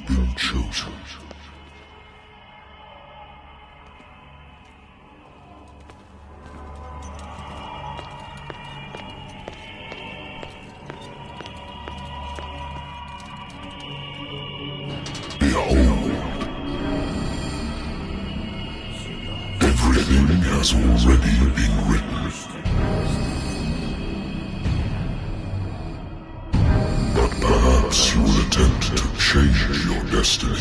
been chosen. Behold. Everything has already been written. But perhaps you will attempt to change your destiny.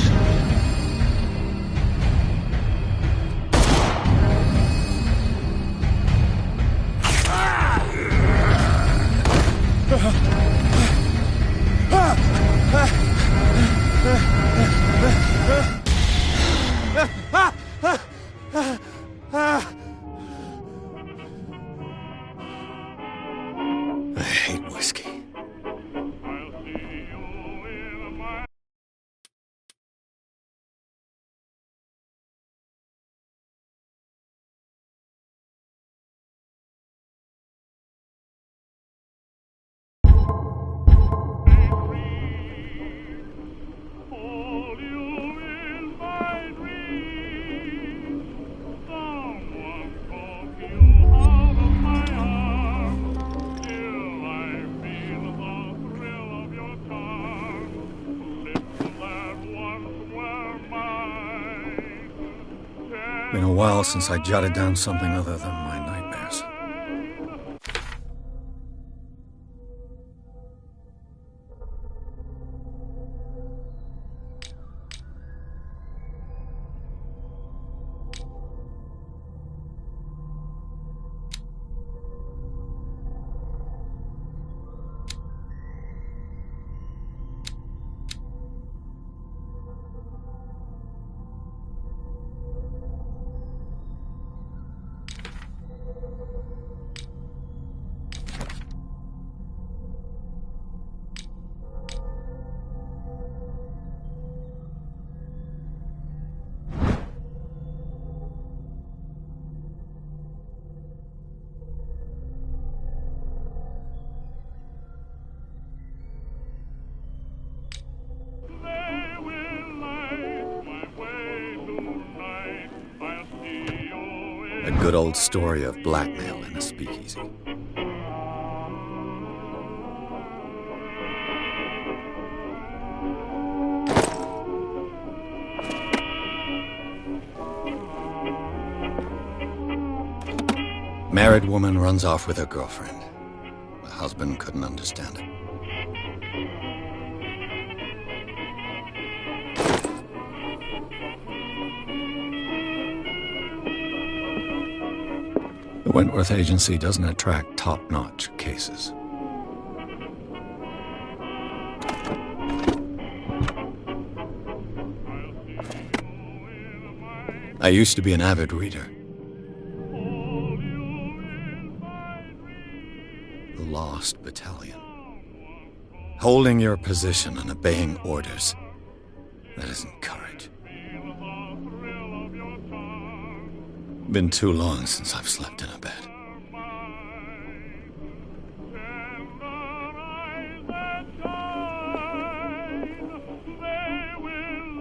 I hate whiskey. Been a while since I jotted down something other than my nightmares. A good old story of blackmail in a speakeasy. Married woman runs off with her girlfriend. The husband couldn't understand it. The Wentworth Agency doesn't attract top-notch cases. I used to be an avid reader. The Lost Battalion. Holding your position and obeying orders. That isn't courage. Been too long since I've slept in a bed.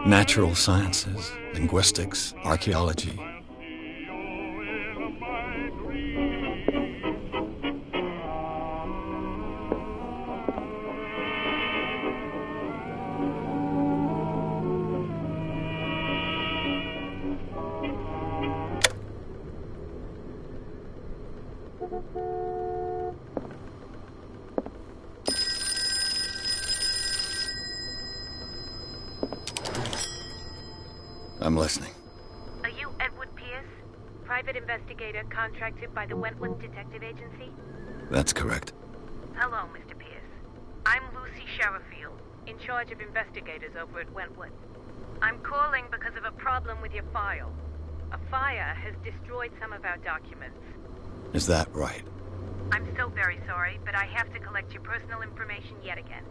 Natural sciences, linguistics, archaeology. I'm listening. Are you Edward Pierce, private investigator contracted by the Wentworth Detective Agency? That's correct. Hello, Mr. Pierce. I'm Lucy Sherifield, in charge of investigators over at Wentworth. I'm calling because of a problem with your file. A fire has destroyed some of our documents. Is that right? I'm so very sorry, but I have to collect your personal information yet again.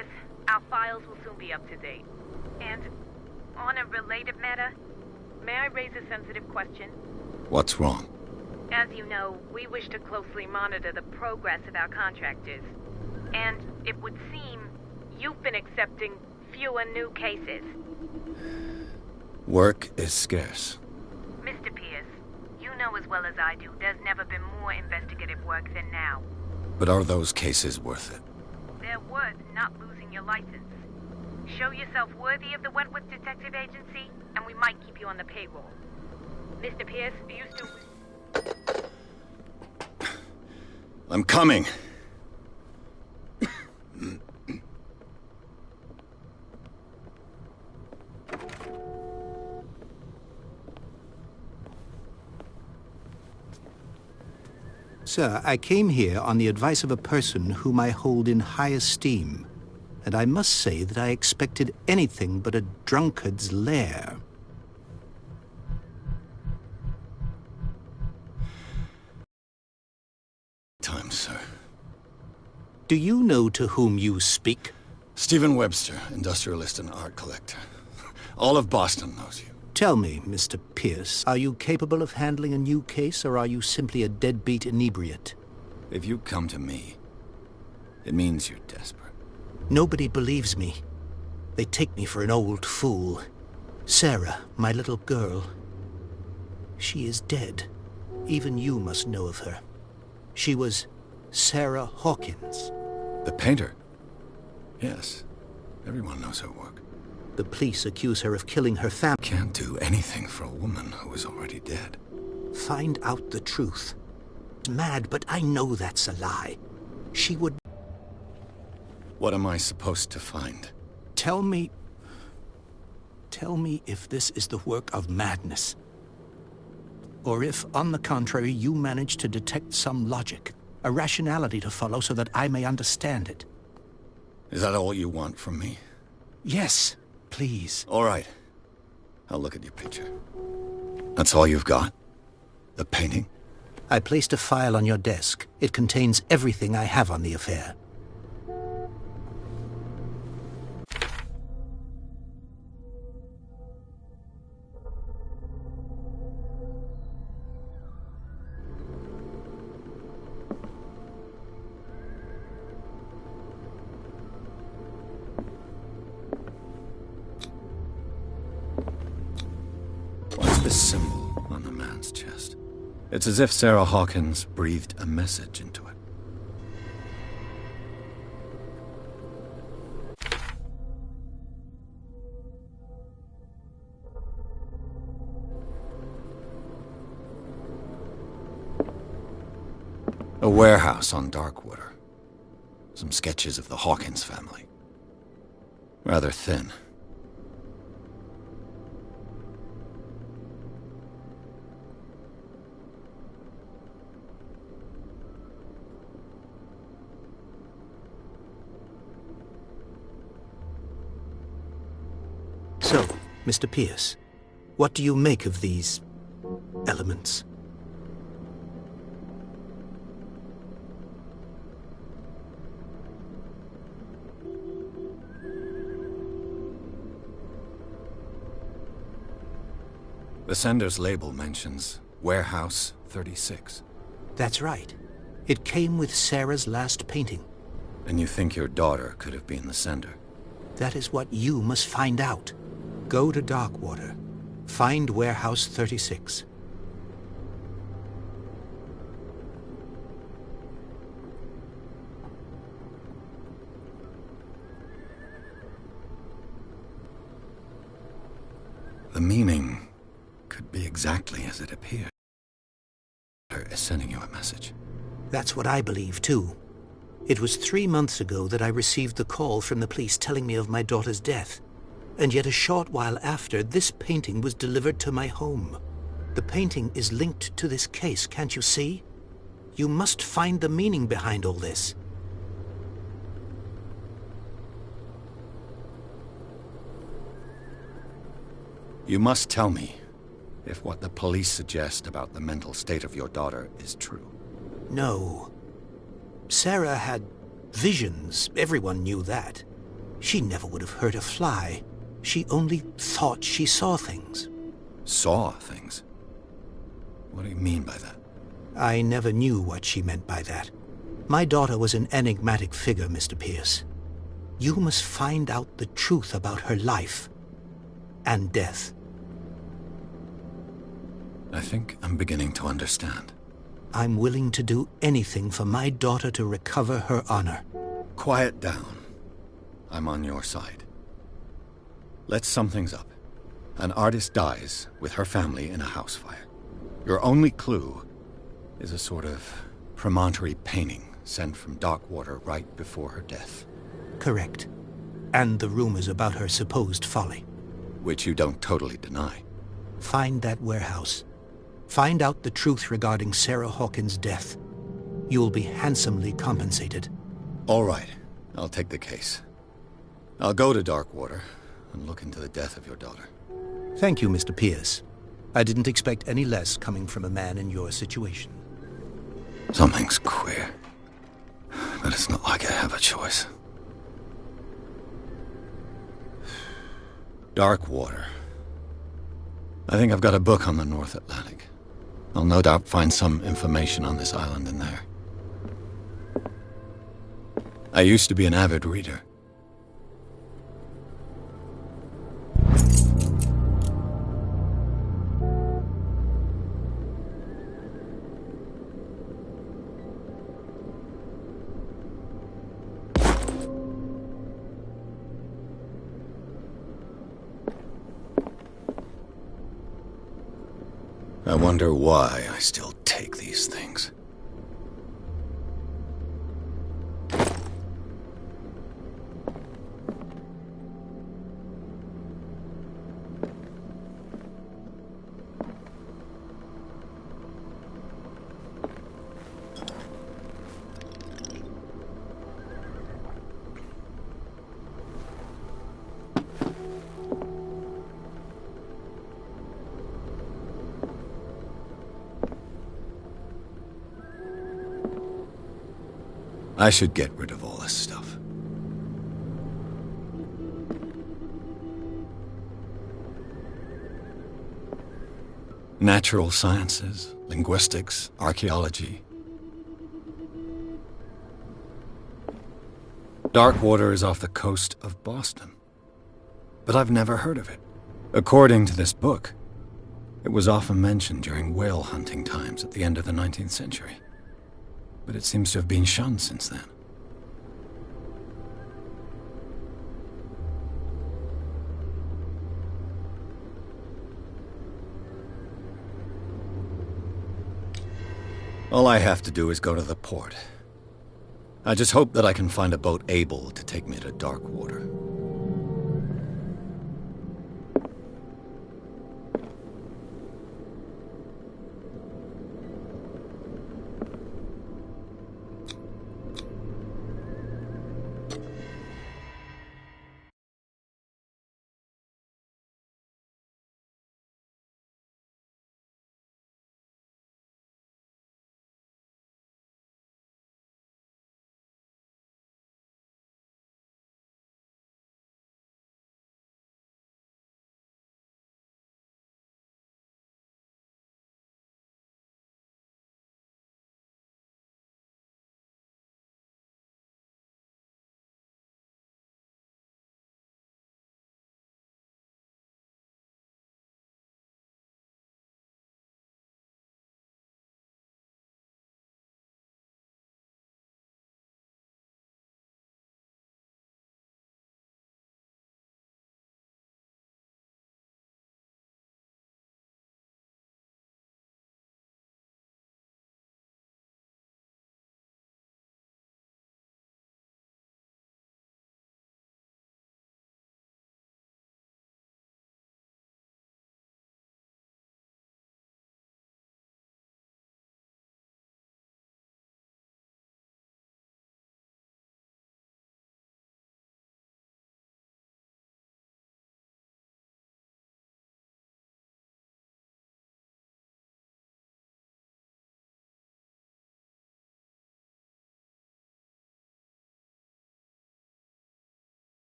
Pierce. Our files will soon be up to date. And on a related matter, may I raise a sensitive question? What's wrong? As you know, we wish to closely monitor the progress of our contractors. And it would seem you've been accepting fewer new cases. Work is scarce. Mr. Pierce, you know as well as I do, there's never been more investigative work than now. But are those cases worth it? They're worth not losing your license. Show yourself worthy of the Wentworth Detective Agency, and we might keep you on the payroll. Mr. Pierce, are you still... I'm coming! Sir, I came here on the advice of a person whom I hold in high esteem, and I must say that I expected anything but a drunkard's lair. Time, sir. Do you know to whom you speak? Stephen Webster, industrialist and art collector. All of Boston knows you. Tell me, Mr. Pierce, are you capable of handling a new case, or are you simply a deadbeat inebriate? If you come to me, it means you're desperate. Nobody believes me. They take me for an old fool. Sarah, my little girl, she is dead. Even you must know of her. She was Sarah Hawkins. The painter? Yes. Everyone knows her work. The police accuse her of killing her family. Can't do anything for a woman who is already dead. Find out the truth. Mad, but I know that's a lie. She would... What am I supposed to find? Tell me if this is the work of madness. Or if, on the contrary, you manage to detect some logic, a rationality to follow so that I may understand it. Is that all you want from me? Yes, please. All right. I'll look at your picture. That's all you've got? The painting? I placed a file on your desk. It contains everything I have on the affair. This symbol on the man's chest. It's as if Sarah Hawkins breathed a message into it. A warehouse on Darkwater. Some sketches of the Hawkins family. Rather thin. So, Mr. Pierce, what do you make of these elements? The sender's label mentions Warehouse 36. That's right. It came with Sarah's last painting. And you think your daughter could have been the sender? That is what you must find out. Go to Darkwater. Find Warehouse 36. The meaning could be exactly as it appears. Is sending you a message. That's what I believe, too. It was 3 months ago that I received the call from the police telling me of my daughter's death. And yet a short while after, this painting was delivered to my home. The painting is linked to this case, can't you see? You must find the meaning behind all this. You must tell me if what the police suggest about the mental state of your daughter is true. No. Sarah had visions. Everyone knew that. She never would have hurt a fly. She only thought she saw things. Saw things? What do you mean by that? I never knew what she meant by that. My daughter was an enigmatic figure, Mr. Pierce. You must find out the truth about her life and death. I think I'm beginning to understand. I'm willing to do anything for my daughter to recover her honor. Quiet down. I'm on your side. Let's sum things up. An artist dies with her family in a house fire. Your only clue is a sort of promontory painting sent from Darkwater right before her death. Correct. And the rumors about her supposed folly. Which you don't totally deny. Find that warehouse. Find out the truth regarding Sarah Hawkins' death. You'll be handsomely compensated. All right. I'll take the case. I'll go to Darkwater and look into the death of your daughter. Thank you, Mr. Pierce. I didn't expect any less coming from a man in your situation. Something's queer. But it's not like I have a choice. Darkwater. I think I've got a book on the North Atlantic. I'll no doubt find some information on this island in there. I used to be an avid reader. I wonder why I still take these things. I should get rid of all this stuff. Natural sciences, linguistics, archaeology. Darkwater is off the coast of Boston. But I've never heard of it. According to this book, it was often mentioned during whale hunting times at the end of the 19th century. But it seems to have been shunned since then. All I have to do is go to the port. I just hope that I can find a boat able to take me to Darkwater.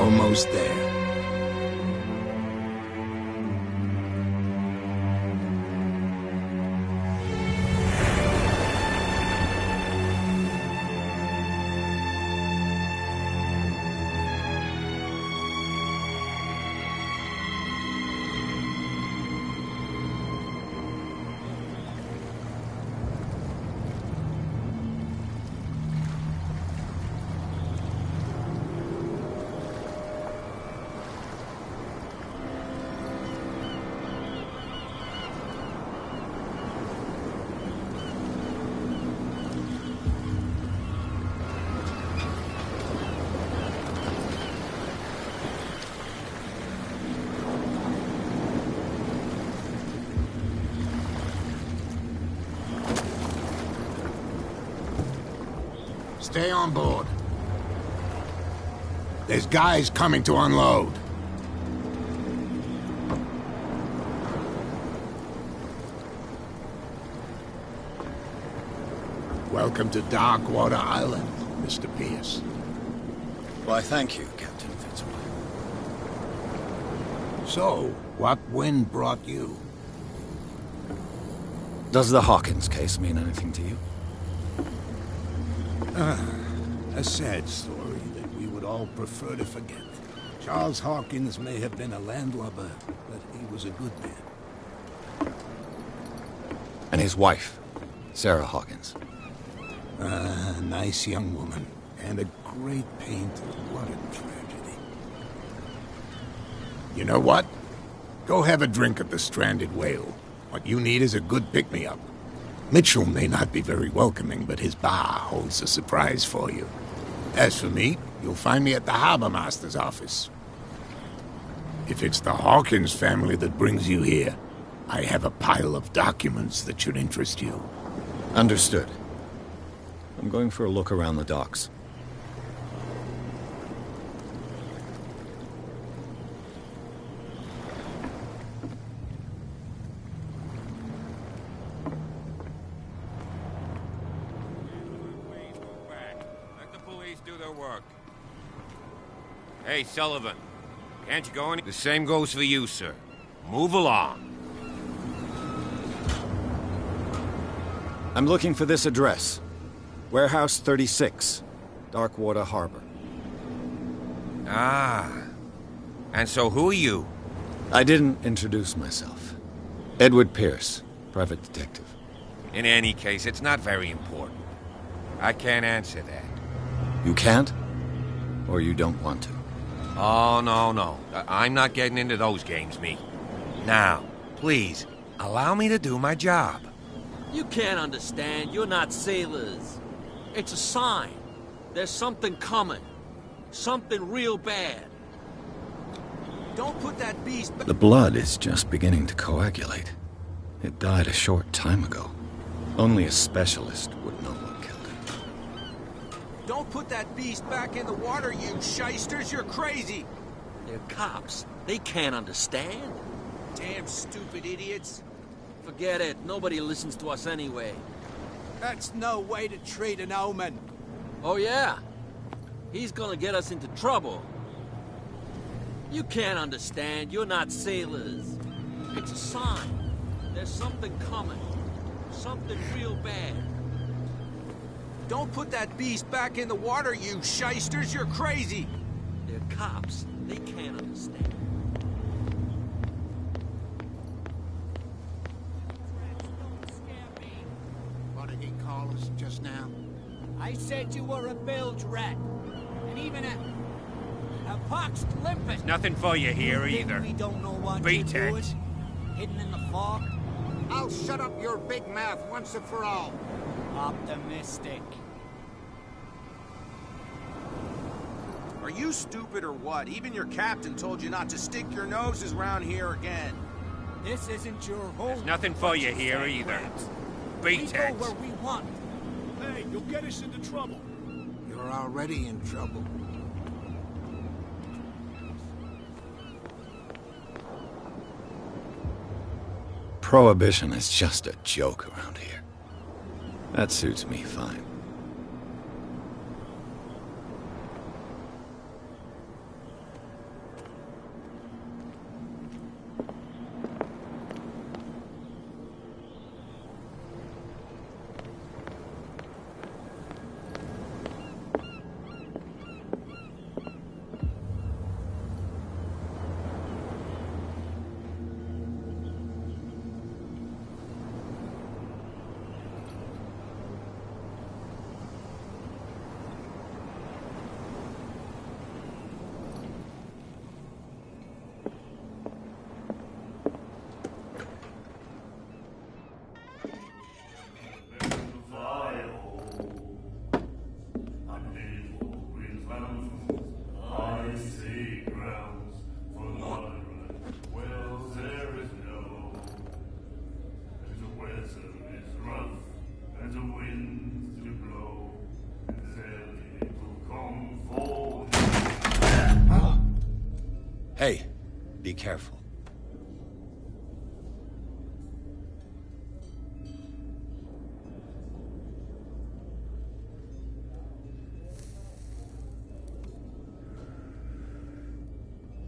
almost there. Stay on board. There's guys coming to unload. Welcome to Darkwater Island, Mr. Pierce. Why, thank you, Captain Fitzroy. So, what wind brought you? Does the Hawkins case mean anything to you? A sad story that we would all prefer to forget. Charles Hawkins may have been a landlubber, but he was a good man. And his wife, Sarah Hawkins. A nice young woman, and a great painter. What a tragedy. You know what? Go have a drink at the Stranded Whale. What you need is a good pick-me-up. Mitchell may not be very welcoming, but his bar holds a surprise for you. As for me, you'll find me at the Harbor Master's office. If it's the Hawkins family that brings you here, I have a pile of documents that should interest you. Understood. I'm going for a look around the docks. Hey, Sullivan. Can't you go any... The same goes for you, sir. Move along. I'm looking for this address. Warehouse 36, Darkwater Harbor. Ah. And so who are you? I didn't introduce myself. Edward Pierce, private detective. In any case, it's not very important. I can't answer that. You can't? Or you don't want to? Oh, no. I'm not getting into those games, me. Now, please, allow me to do my job. You can't understand. You're not sailors. It's a sign. There's something coming. Something real bad. Don't put that beast back. The blood is just beginning to coagulate. It died a short time ago. Only a specialist would know what killed it. Don't put that beast back in the water, you shysters. You're crazy. They're cops. They can't understand. Damn stupid idiots. Forget it. Nobody listens to us anyway. That's no way to treat an omen. Oh, yeah? He's gonna get us into trouble. You can't understand. You're not sailors. It's a sign. There's something coming. Something real bad. Don't put that beast back in the water, you shysters. You're crazy. They're cops. They can't understand. What did he call us just now? I said you were a bilge rat. And even a poxed limpet. Nothing for you here You think either. we don't know what Beat you're it. doing? Hidden in the fog? I'll shut up your big mouth once and for all. Optimistic. Are you stupid or what? Even your captain told you not to stick your noses around here again. This isn't your home. There's nothing for you here either. We Beat go it. where we want. Hey, you'll get us into trouble. You're already in trouble. Prohibition is just a joke around here. That suits me fine. Hey, be careful.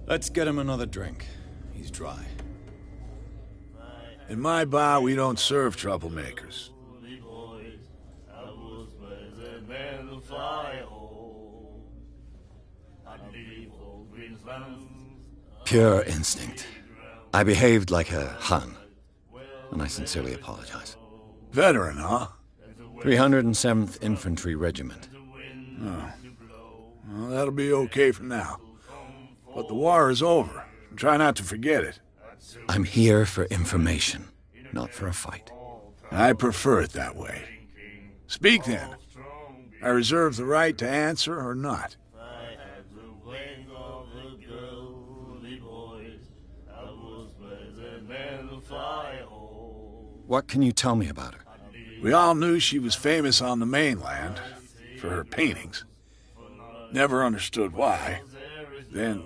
Let's get him another drink. He's dry. In my bar, we don't serve troublemakers. Pure instinct. I behaved like a Hun, and I sincerely apologize. Veteran, huh? 307th Infantry Regiment. Oh. Well, that'll be okay for now. But the war is over. Try not to forget it. I'm here for information, not for a fight. I prefer it that way. Speak then. I reserve the right to answer or not. What can you tell me about her? We all knew she was famous on the mainland for her paintings. Never understood why. Then,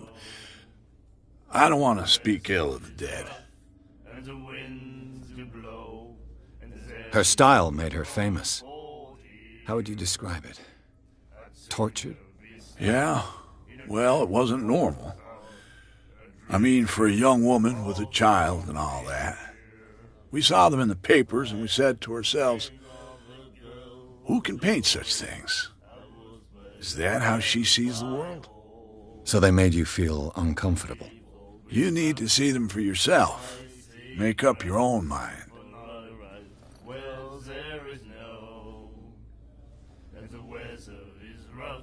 I don't want to speak ill of the dead. Her style made her famous. How would you describe it? Tortured? Yeah, well, it wasn't normal. I mean, for a young woman with a child and all that. We saw them in the papers and we said to ourselves, who can paint such things? Is that how she sees the world? So they made you feel uncomfortable? You need to see them for yourself. Make up your own mind.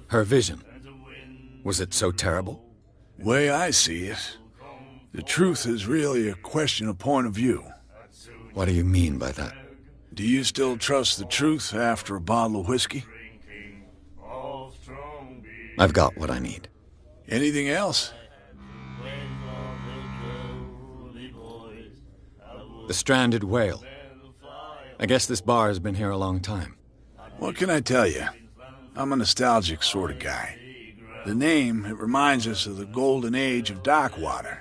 Her vision, was it so terrible? Way I see it, the truth is really a question of point of view. What do you mean by that? Do you still trust the truth after a bottle of whiskey? I've got what I need. Anything else? The stranded whale. I guess this bar has been here a long time. What can I tell you? I'm a nostalgic sort of guy. The name, it reminds us of the golden age of dock water.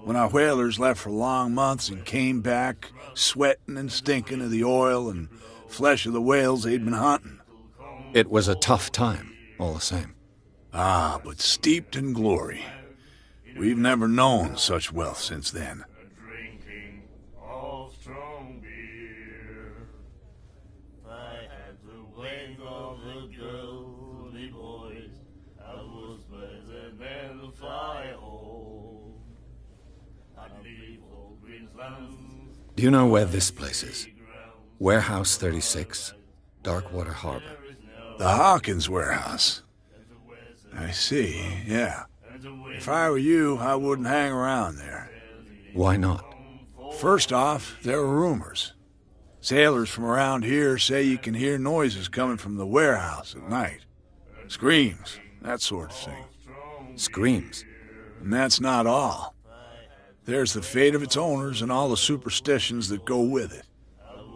When our whalers left for long months and came back sweating and stinking of the oil and flesh of the whales they'd been hunting. It was a tough time, all the same. Ah, but steeped in glory. We've never known such wealth since then. Do you know where this place is? Warehouse 36, Darkwater Harbor. The Hawkins warehouse. I see, yeah. If I were you, I wouldn't hang around there. Why not? First off, there are rumors. Sailors from around here say you can hear noises coming from the warehouse at night. Screams, that sort of thing. Screams? And that's not all. There's the fate of its owners and all the superstitions that go with it.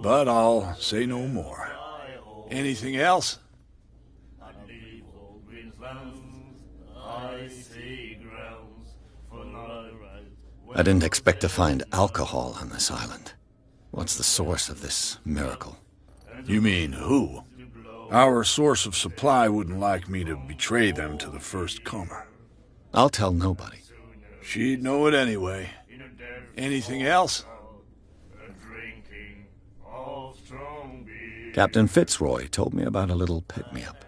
But I'll say no more. Anything else? I didn't expect to find alcohol on this island. What's the source of this miracle? You mean who? Our source of supply wouldn't like me to betray them to the first comer. I'll tell nobody. She'd know it anyway. Anything else? Captain Fitzroy told me about a little pick-me-up.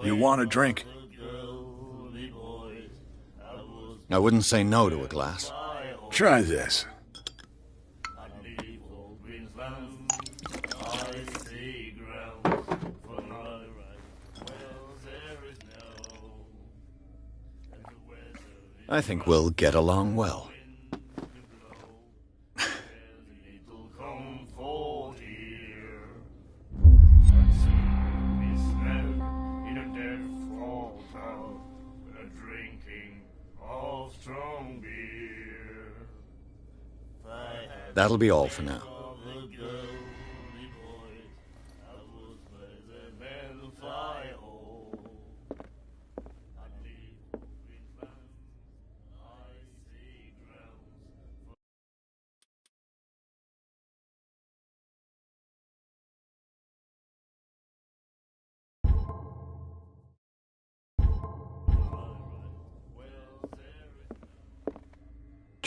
You want a drink? I wouldn't say no to a glass. Try this. I think we'll get along well. That'll be all for now.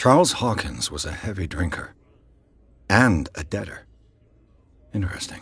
Charles Hawkins was a heavy drinker. And a debtor. Interesting.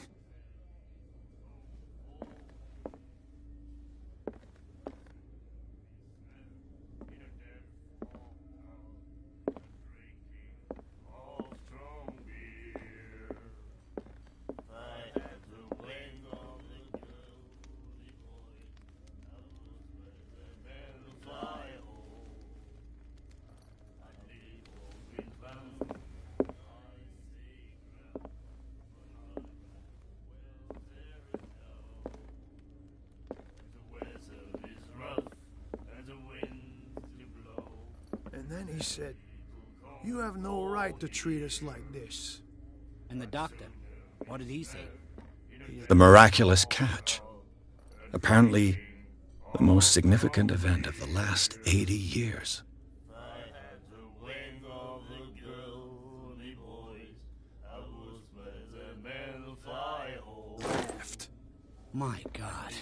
And then he said, "You have no right to treat us like this." And the doctor, what did he say? The miraculous catch. Apparently, the most significant event of the last 80 years. Left. My God.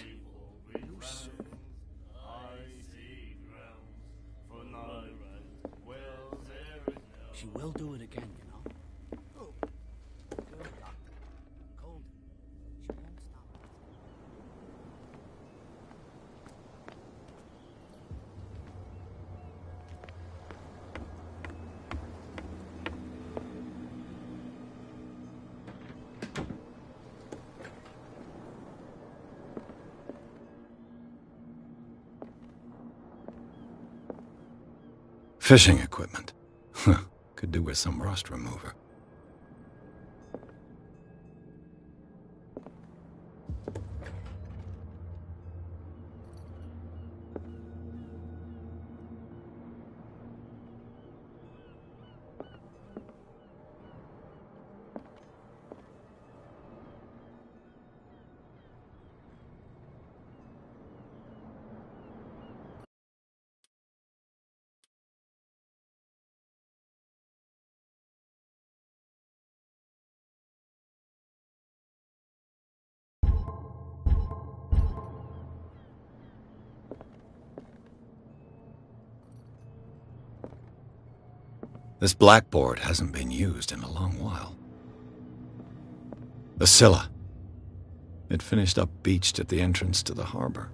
She will do it again, you know. Oh. Good doctor. Cold. She won't stop. Fishing equipment. Could do with some rust remover. This blackboard hasn't been used in a long while. The Scylla. It finished up beached at the entrance to the harbor.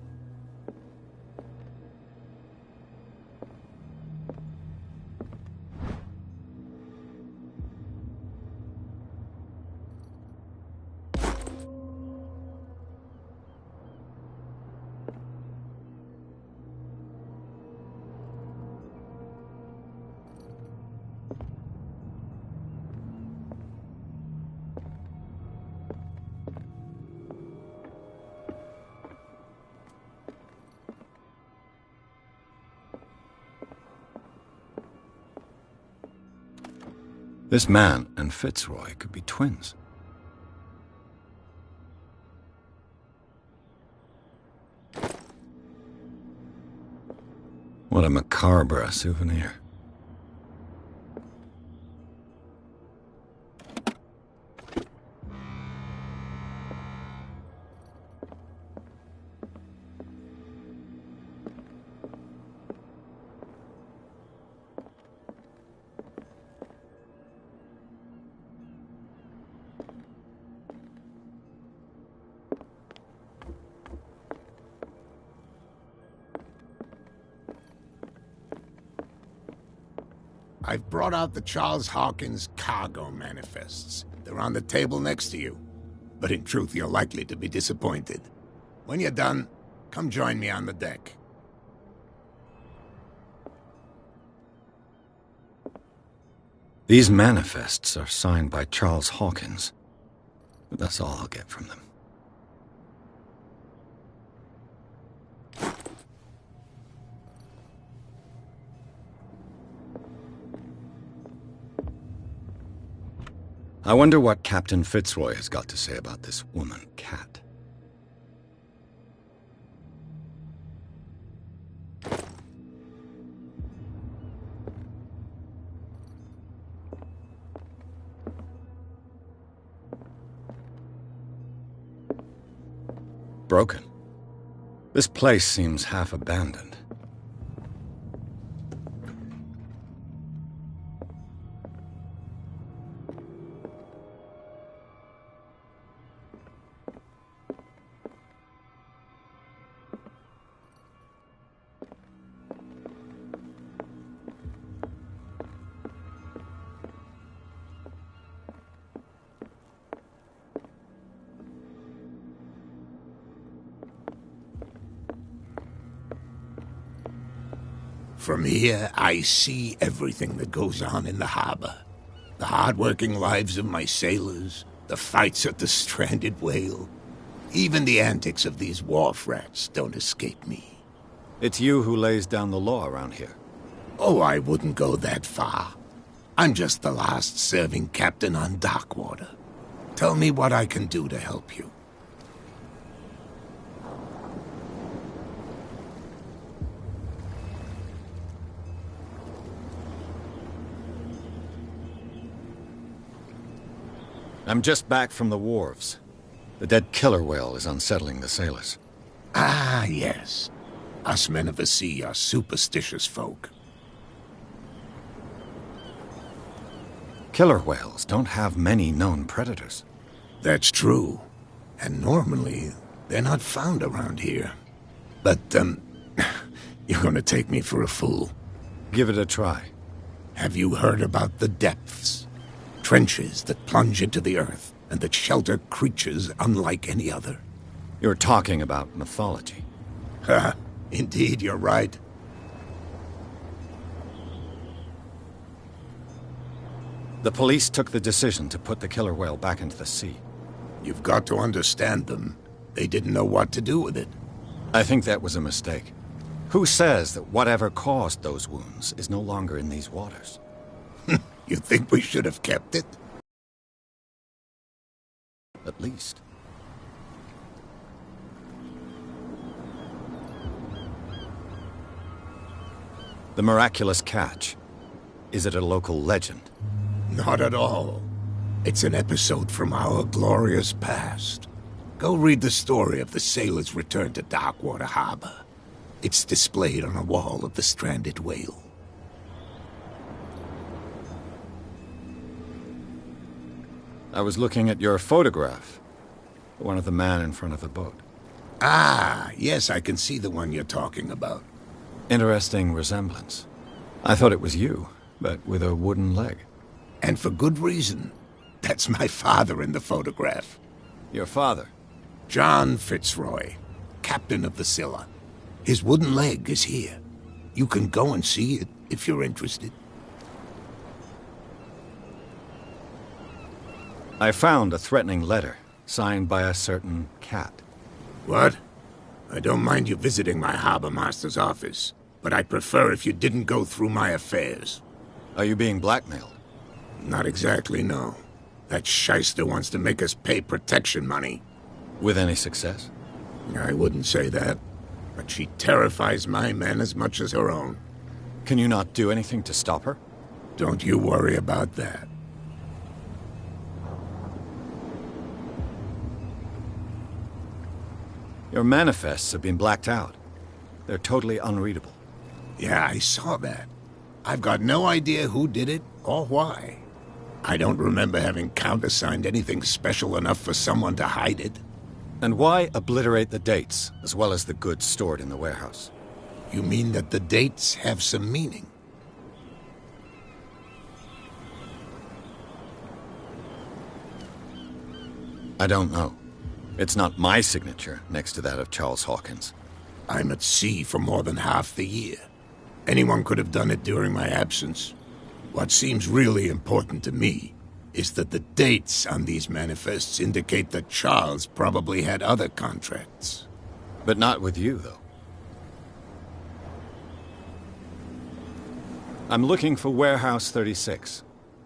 This man and Fitzroy could be twins. What a macabre souvenir. I've brought out the Charles Hawkins cargo manifests. They're on the table next to you. But in truth, you're likely to be disappointed. When you're done, come join me on the deck. These manifests are signed by Charles Hawkins. But that's all I'll get from them. I wonder what Captain Fitzroy has got to say about this woman, Cat. Broken. This place seems half abandoned. From here, I see everything that goes on in the harbor. The hard-working lives of my sailors, the fights at the stranded whale. Even the antics of these wharf rats don't escape me. It's you who lays down the law around here. Oh, I wouldn't go that far. I'm just the last serving captain on Darkwater. Tell me what I can do to help you. I'm just back from the wharves. The dead killer whale is unsettling the sailors. Ah, yes. Us men of the sea are superstitious folk. Killer whales don't have many known predators. That's true. And normally, they're not found around here. But, you're gonna take me for a fool. Give it a try. Have you heard about the depths? Trenches that plunge into the earth, and that shelter creatures unlike any other. You're talking about mythology. Ha! Indeed, you're right. The police took the decision to put the killer whale back into the sea. You've got to understand them. They didn't know what to do with it. I think that was a mistake. Who says that whatever caused those wounds is no longer in these waters? You think we should have kept it? At least. The miraculous catch. Is it a local legend? Not at all. It's an episode from our glorious past. Go read the story of the sailor's return to Darkwater Harbor. It's displayed on a wall of the stranded whale. I was looking at your photograph. One of the man in front of the boat. Ah, yes, I can see the one you're talking about. Interesting resemblance. I thought it was you, but with a wooden leg. And for good reason. That's my father in the photograph. Your father? John Fitzroy, captain of the Scylla. His wooden leg is here. You can go and see it if you're interested. I found a threatening letter, signed by a certain cat. What? I don't mind you visiting my harbor master's office, but I'd prefer if you didn't go through my affairs. Are you being blackmailed? Not exactly, no. That shyster wants to make us pay protection money. With any success? I wouldn't say that, but she terrifies my men as much as her own. Can you not do anything to stop her? Don't you worry about that. Your manifests have been blacked out. They're totally unreadable. Yeah, I saw that. I've got no idea who did it or why. I don't remember having countersigned anything special enough for someone to hide it. And why obliterate the dates, as well as the goods stored in the warehouse? You mean that the dates have some meaning? I don't know. It's not my signature next to that of Charles Hawkins. I'm at sea for more than half the year. Anyone could have done it during my absence. What seems really important to me is that the dates on these manifests indicate that Charles probably had other contracts. But not with you, though. I'm looking for Warehouse 36.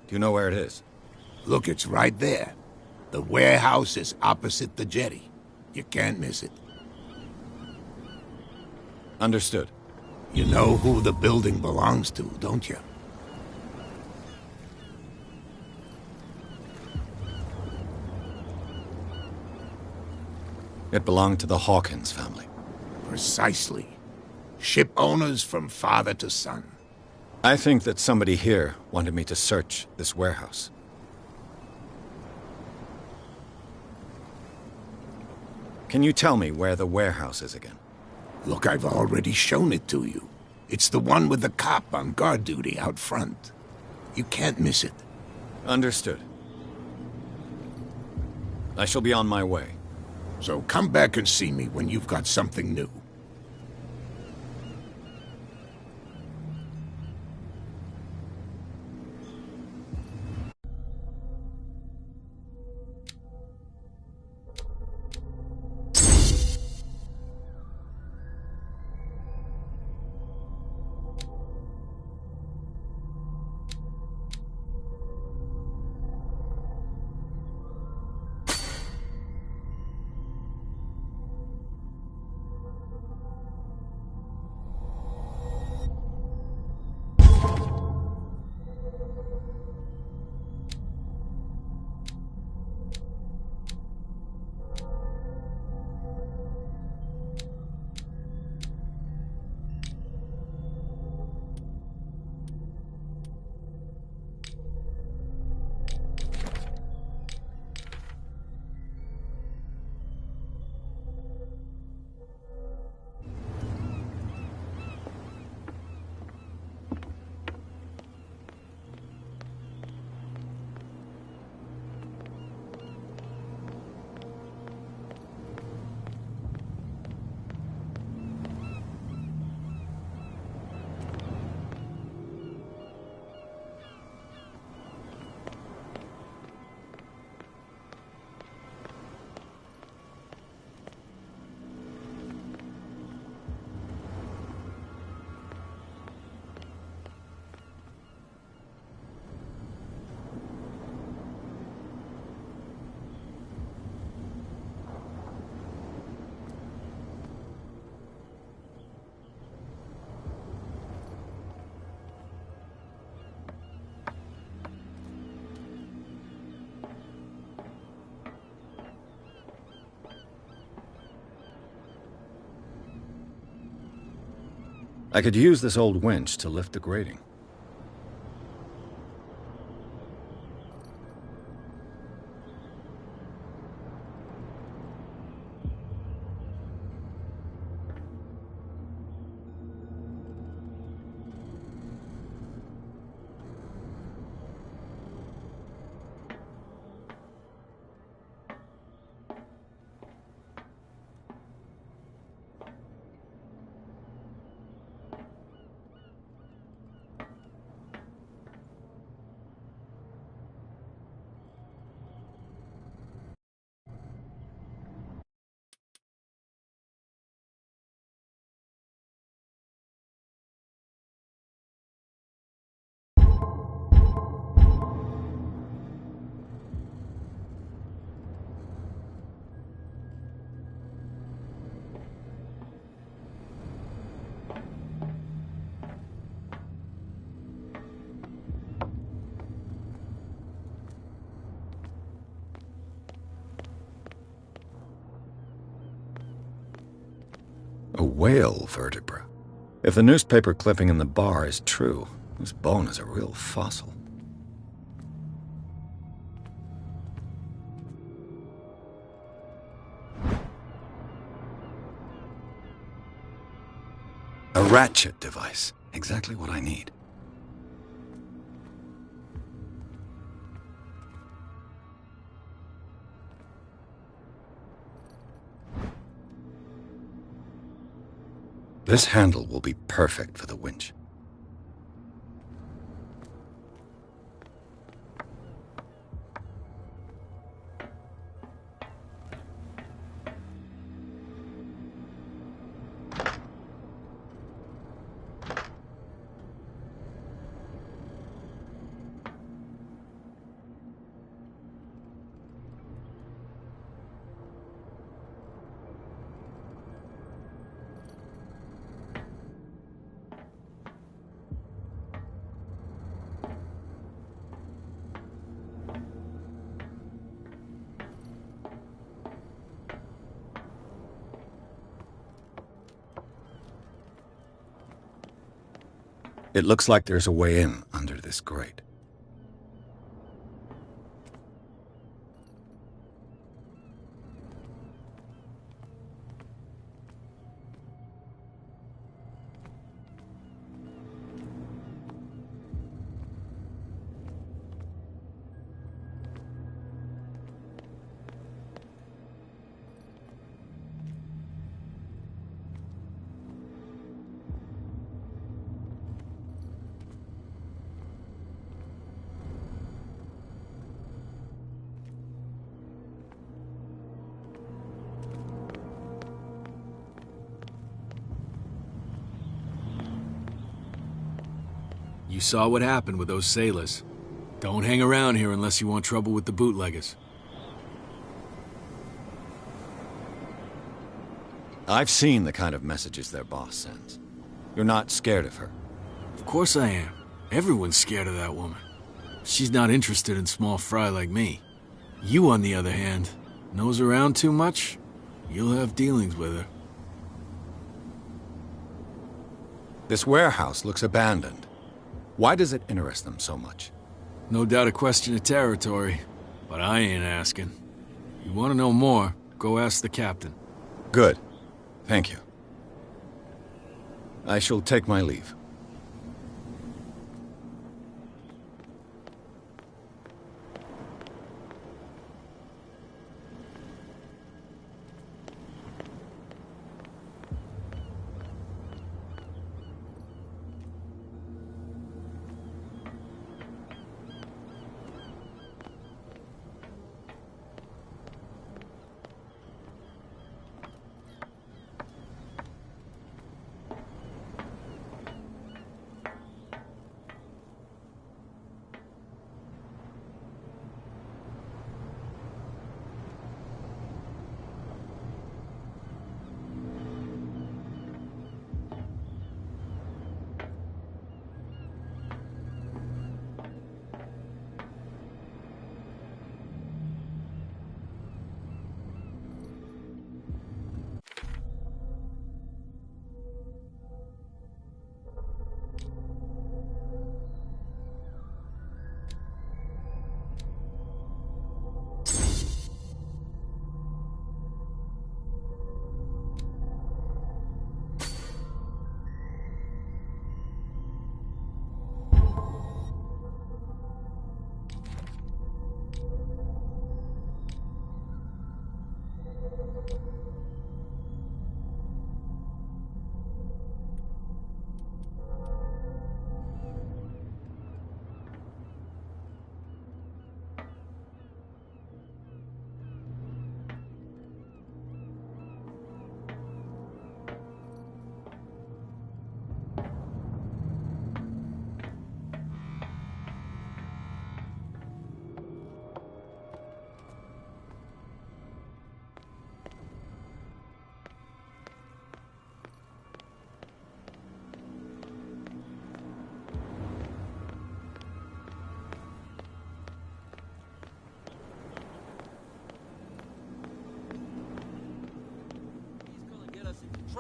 Do you know where it is? Look, it's right there. The warehouse is opposite the jetty. You can't miss it. Understood. You know who the building belongs to, don't you? It belonged to the Hawkins family. Precisely. Ship owners from father to son. I think that somebody here wanted me to search this warehouse. Can you tell me where the warehouse is again? Look, I've already shown it to you. It's the one with the cop on guard duty out front. You can't miss it. Understood. I shall be on my way. So come back and see me when you've got something new. I could use this old winch to lift the grating. A whale vertebra. If the newspaper clipping in the bar is true, this bone is a real fossil. A ratchet device. Exactly what I need. This handle will be perfect for the winch. It looks like there's a way in under this grate. You saw what happened with those sailors. Don't hang around here unless you want trouble with the bootleggers. I've seen the kind of messages their boss sends. You're not scared of her? Of course I am. Everyone's scared of that woman. She's not interested in small fry like me. You, on the other hand, nose around too much, you'll have dealings with her. This warehouse looks abandoned. Why does it interest them so much? No doubt a question of territory, but I ain't asking. You want to know more, go ask the captain. Good. Thank you. I shall take my leave.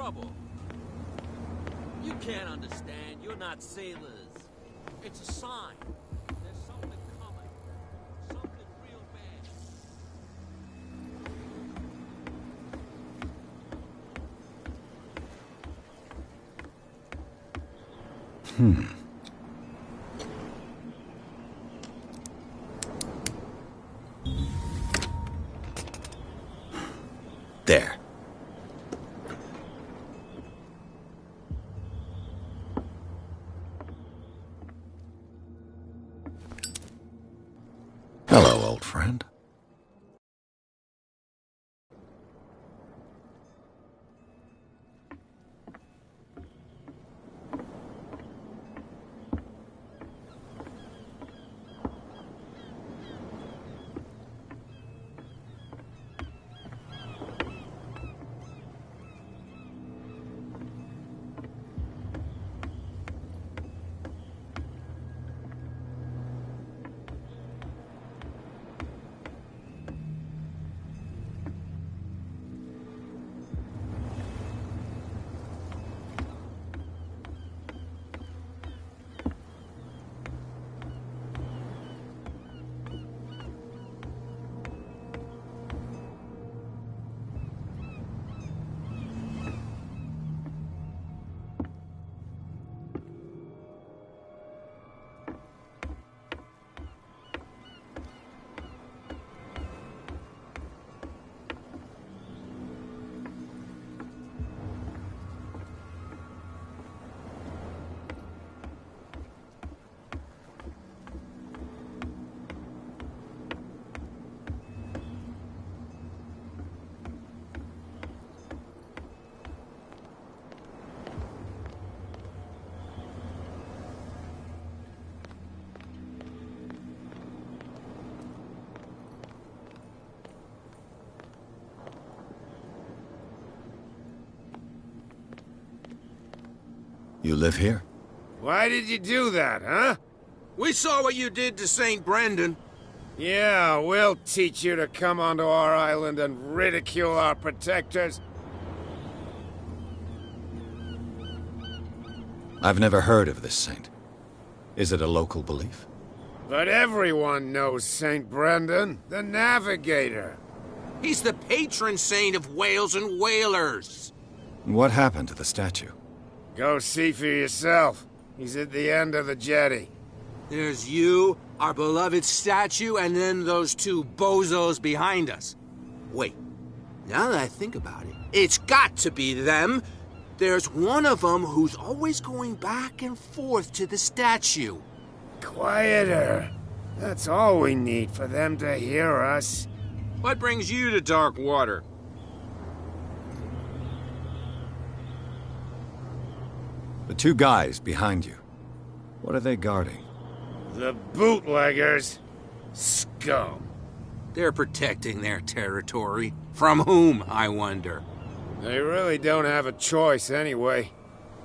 trouble. You can't understand. You're not sailors. It's a sign. There's something coming. Something real bad. There. Hello, old friend. You live here? Why did you do that, huh? We saw what you did to St. Brendan. Yeah, we'll teach you to come onto our island and ridicule our protectors. I've never heard of this saint. Is it a local belief? But everyone knows St. Brendan, the Navigator. He's the patron saint of whales and whalers. What happened to the statue? Go see for yourself. He's at the end of the jetty. There's you, our beloved statue, and then those two bozos behind us. Wait, now that I think about it, it's got to be them. There's one of them who's always going back and forth to the statue. Quieter. That's all we need for them to hear us. What brings you to dark water? The two guys behind you. What are they guarding? The bootleggers. Scum. They're protecting their territory. From whom, I wonder? They really don't have a choice anyway.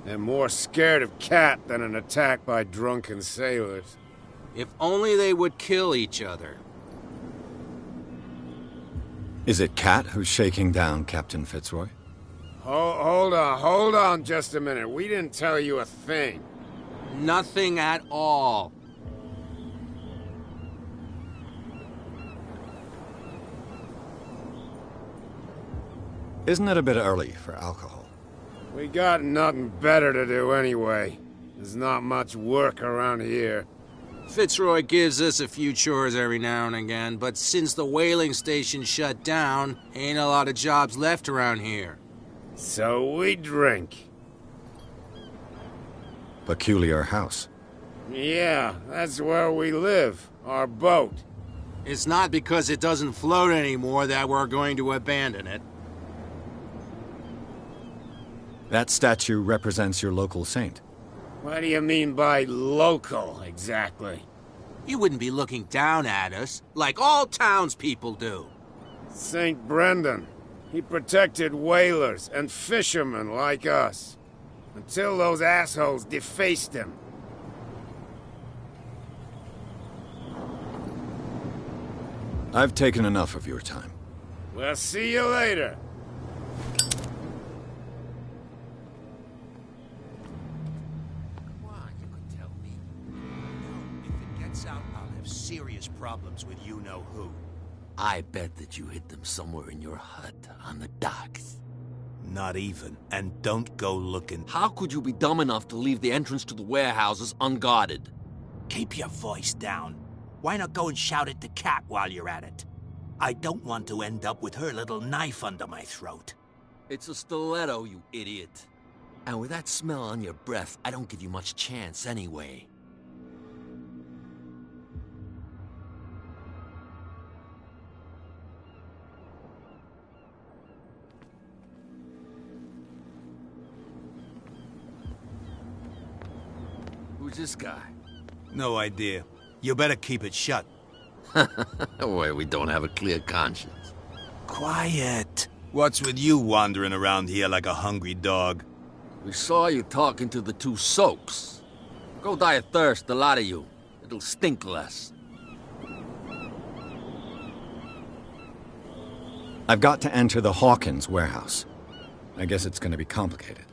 They're more scared of Cat than an attack by drunken sailors. If only they would kill each other. Is it Cat who's shaking down Captain Fitzroy? Hold on just a minute. We didn't tell you a thing. Nothing at all. Isn't it a bit early for alcohol? We got nothing better to do anyway. There's not much work around here. Fitzroy gives us a few chores every now and again, but since the whaling station shut down, ain't a lot of jobs left around here. So we drink. Peculiar house. Yeah, that's where we live. Our boat. It's not because it doesn't float anymore that we're going to abandon it. That statue represents your local saint. What do you mean by local, exactly? You wouldn't be looking down at us, like all townspeople do. St. Brendan. He protected whalers and fishermen like us. Until those assholes defaced him. I've taken enough of your time. We'll see you later. finds out, I'll have serious problems with you-know-who. I bet that you hid them somewhere in your hut on the docks. Not even. And don't go looking. How could you be dumb enough to leave the entrance to the warehouses unguarded? Keep your voice down. Why not go and shout at the cat while you're at it? I don't want to end up with her little knife under my throat. It's a stiletto, you idiot. And with that smell on your breath, I don't give you much chance anyway. Who's this guy? No idea. You better keep it shut. Well, we don't have a clear conscience. Quiet. What's with you wandering around here like a hungry dog? We saw you talking to the two soaks. Go die of thirst, the lot of you. It'll stink less. I've got to enter the Hawkins warehouse. I guess it's going to be complicated.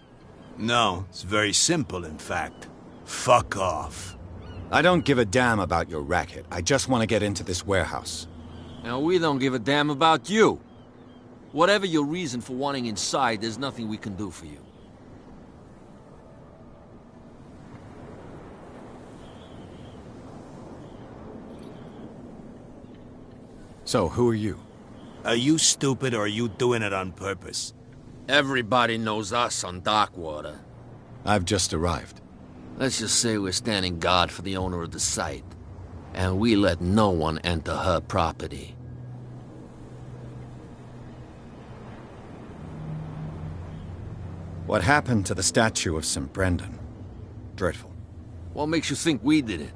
No, it's very simple, in fact. Fuck off. I don't give a damn about your racket. I just want to get into this warehouse. And we don't give a damn about you. Whatever your reason for wanting inside, there's nothing we can do for you. So, who are you? Are you stupid or are you doing it on purpose? Everybody knows us on Darkwater. I've just arrived. Let's just say we're standing guard for the owner of the site. And we let no one enter her property. What happened to the statue of St. Brendan? Dreadful. What makes you think we did it?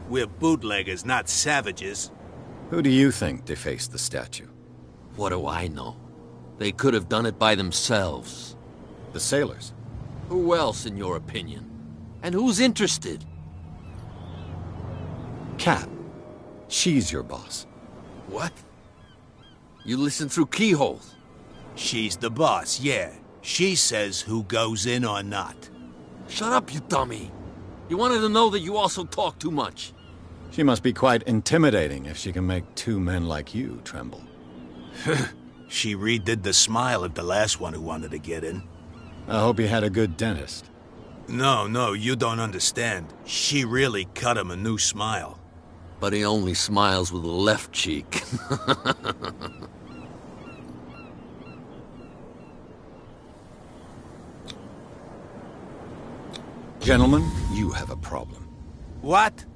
We're bootleggers, not savages. Who do you think defaced the statue? What do I know? They could have done it by themselves. The sailors. Who else, in your opinion? And who's interested? Kat. She's your boss. What? You listen through keyholes? She's the boss, yeah. She says who goes in or not. Shut up, you dummy. You wanted to know that you also talk too much. She must be quite intimidating if she can make two men like you tremble. She redid the smile at the last one who wanted to get in. I hope he had a good dentist. No, you don't understand. She really cut him a new smile. But he only smiles with the left cheek. Gentlemen, you have a problem. What?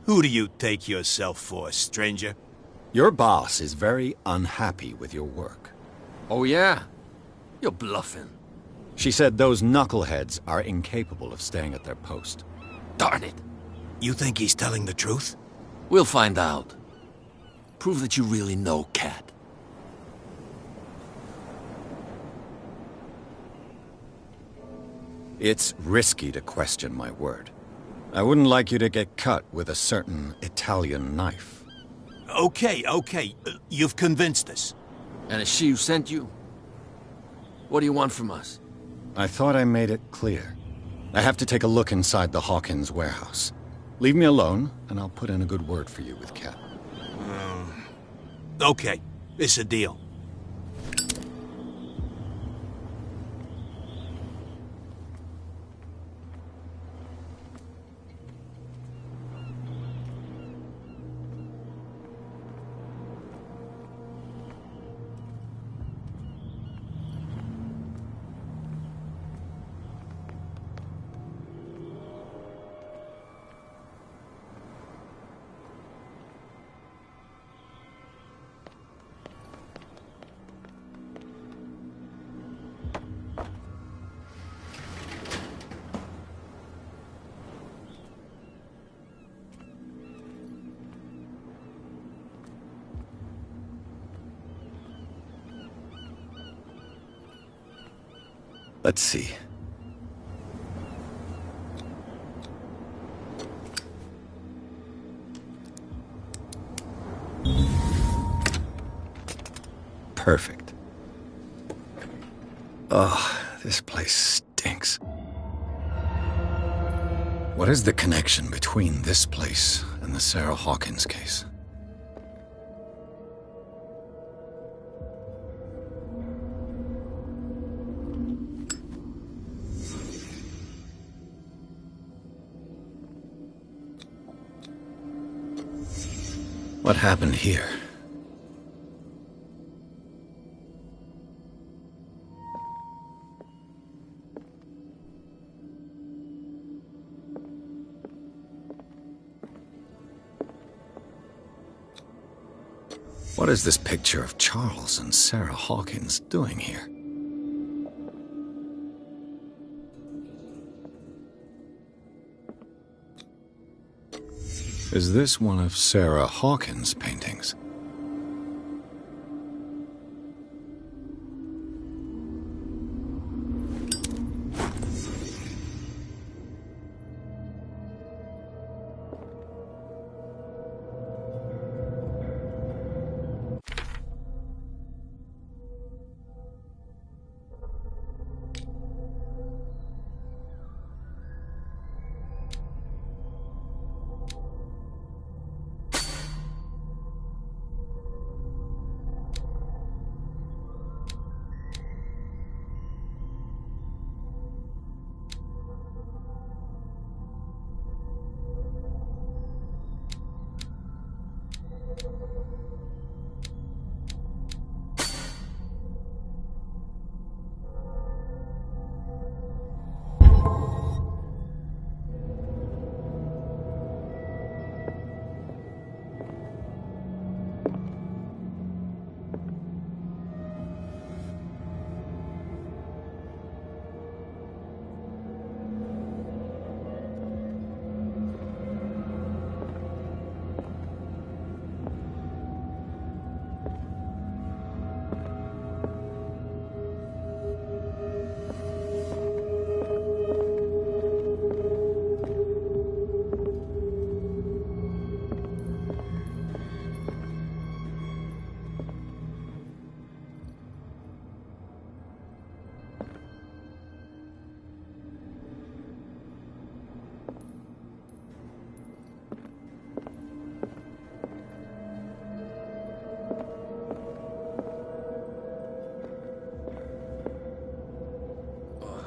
Who do you take yourself for, stranger? Your boss is very unhappy with your work. Oh, yeah? You're bluffing. She said those knuckleheads are incapable of staying at their post. Darn it. You think he's telling the truth? We'll find out. Prove that you really know Kat. It's risky to question my word. I wouldn't like you to get cut with a certain Italian knife. Okay. You've convinced us. And it's she who sent you? What do you want from us? I thought I made it clear. I have to take a look inside the Hawkins warehouse. Leave me alone, and I'll put in a good word for you with Kat. Okay, it's a deal. Let's see. Perfect. Oh, this place stinks. What is the connection between this place and in the Sarah Hawkins case. What happened here? What is this picture of Charles and Sarah Hawkins doing here? Is this one of Sarah Hawkins' paintings?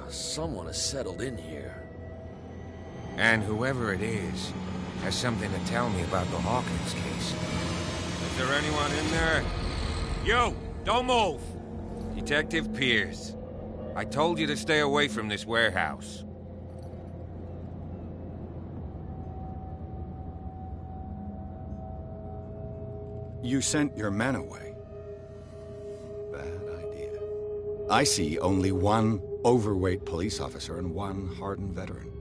Someone has settled in here. And whoever it is has something to tell me about the Hawkins case. Is there anyone in there? You! Don't move! Detective Pierce. I told you to stay away from this warehouse. You sent your men away. Bad idea. I see only one overweight police officer and one hardened veteran.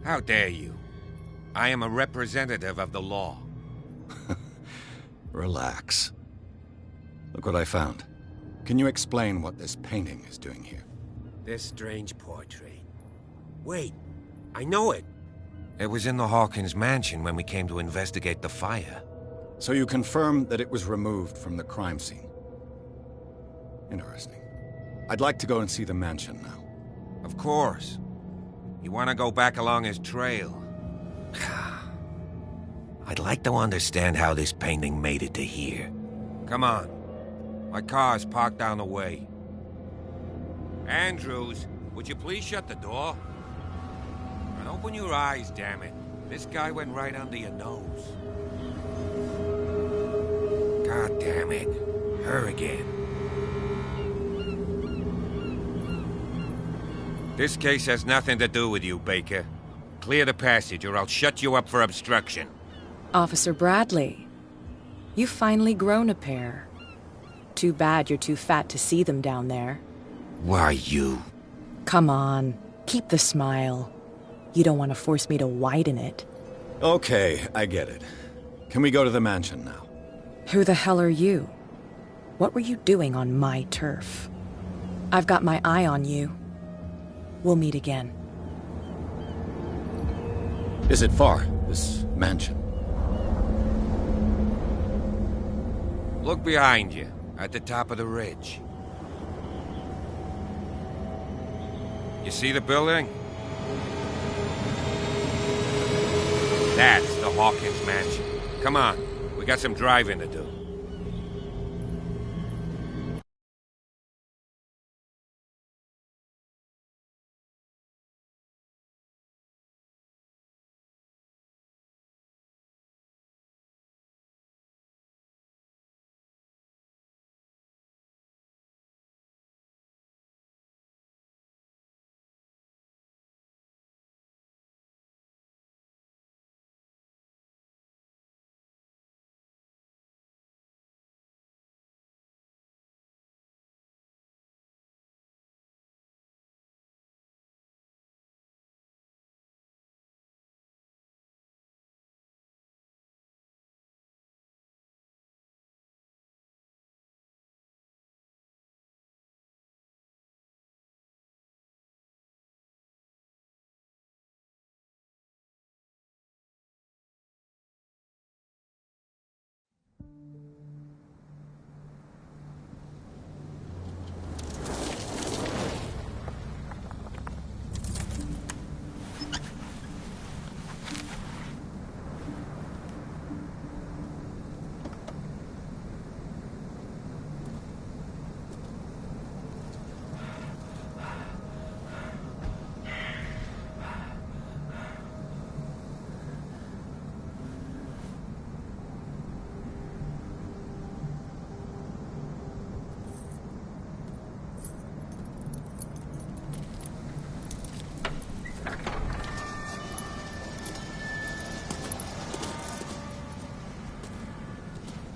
How dare you? I am a representative of the law. Relax. Look what I found. Can you explain what this painting is doing here? This strange portrait. Wait, I know it. It was in the Hawkins mansion when we came to investigate the fire. So you confirm that it was removed from the crime scene? Interesting. I'd like to go and see the mansion now. Of course. You want to go back along his trail? I'd like to understand how this painting made it to here. Come on. My car's parked down the way. Andrews, would you please shut the door? And open your eyes, damn it. This guy went right under your nose. God damn it. Her again. This case has nothing to do with you, Baker. Clear the passage or I'll shut you up for obstruction. Officer Bradley, you've finally grown a pair. Too bad you're too fat to see them down there. Why, you? Come on, keep the smile. You don't want to force me to widen it. Okay, I get it. Can we go to the mansion now? Who the hell are you? What were you doing on my turf? I've got my eye on you. We'll meet again. Is it far, this mansion? Look behind you, at the top of the ridge. You see the building? That's the Hawkins mansion. Come on, we got some driving to do.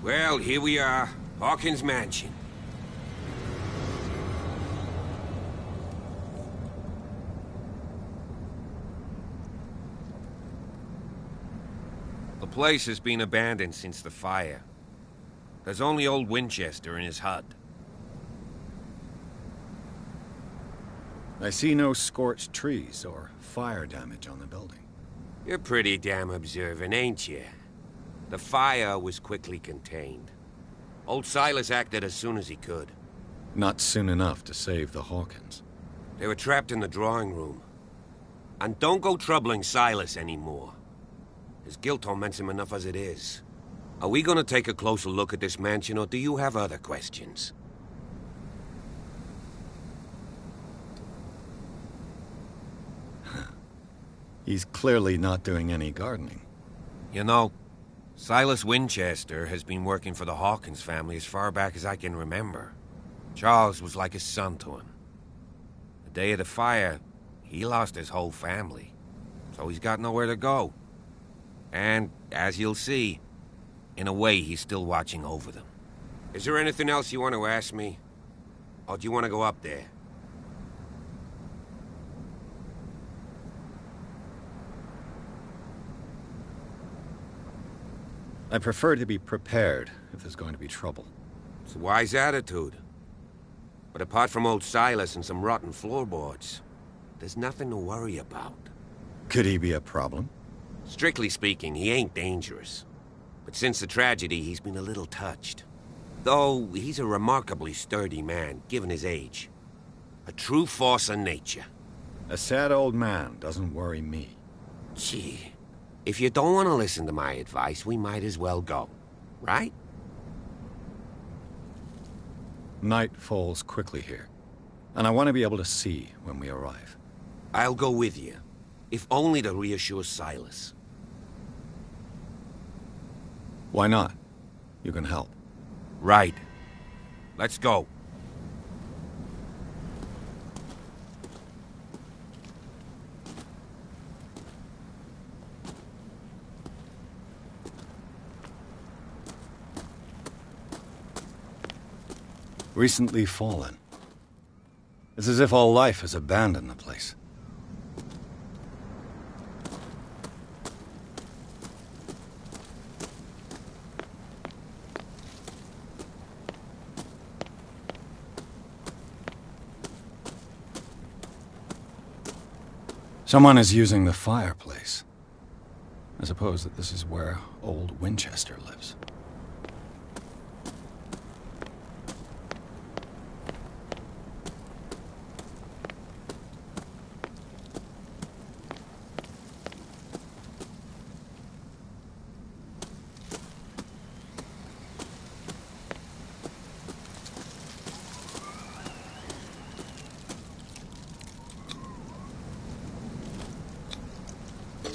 Well, here we are. Hawkins Mansion. The place has been abandoned since the fire. There's only old Winchester in his hut. I see no scorched trees or fire damage on the building. You're pretty damn observant, ain't you? The fire was quickly contained. Old Silas acted as soon as he could. Not soon enough to save the Hawkins. They were trapped in the drawing room. And don't go troubling Silas anymore. His guilt torments him enough as it is. Are we gonna take a closer look at this mansion, or do you have other questions? He's clearly not doing any gardening. You know, Silas Winchester has been working for the Hawkins family as far back as I can remember. Charles was like a son to him. The day of the fire, he lost his whole family. So he's got nowhere to go. And, as you'll see, in a way he's still watching over them. Is there anything else you want to ask me? Or do you want to go up there? I prefer to be prepared if there's going to be trouble. It's a wise attitude. But apart from old Silas and some rotten floorboards, there's nothing to worry about. Could he be a problem? Strictly speaking, he ain't dangerous. But since the tragedy, he's been a little touched. Though, he's a remarkably sturdy man, given his age. A true force of nature. A sad old man doesn't worry me. Gee, if you don't want to listen to my advice, we might as well go. Right? Night falls quickly here, and I want to be able to see when we arrive. I'll go with you, if only to reassure Silas. Why not? You can help. Right. Let's go. Recently fallen. It's as if all life has abandoned the place. Someone is using the fireplace. I suppose that this is where old Winchester lives.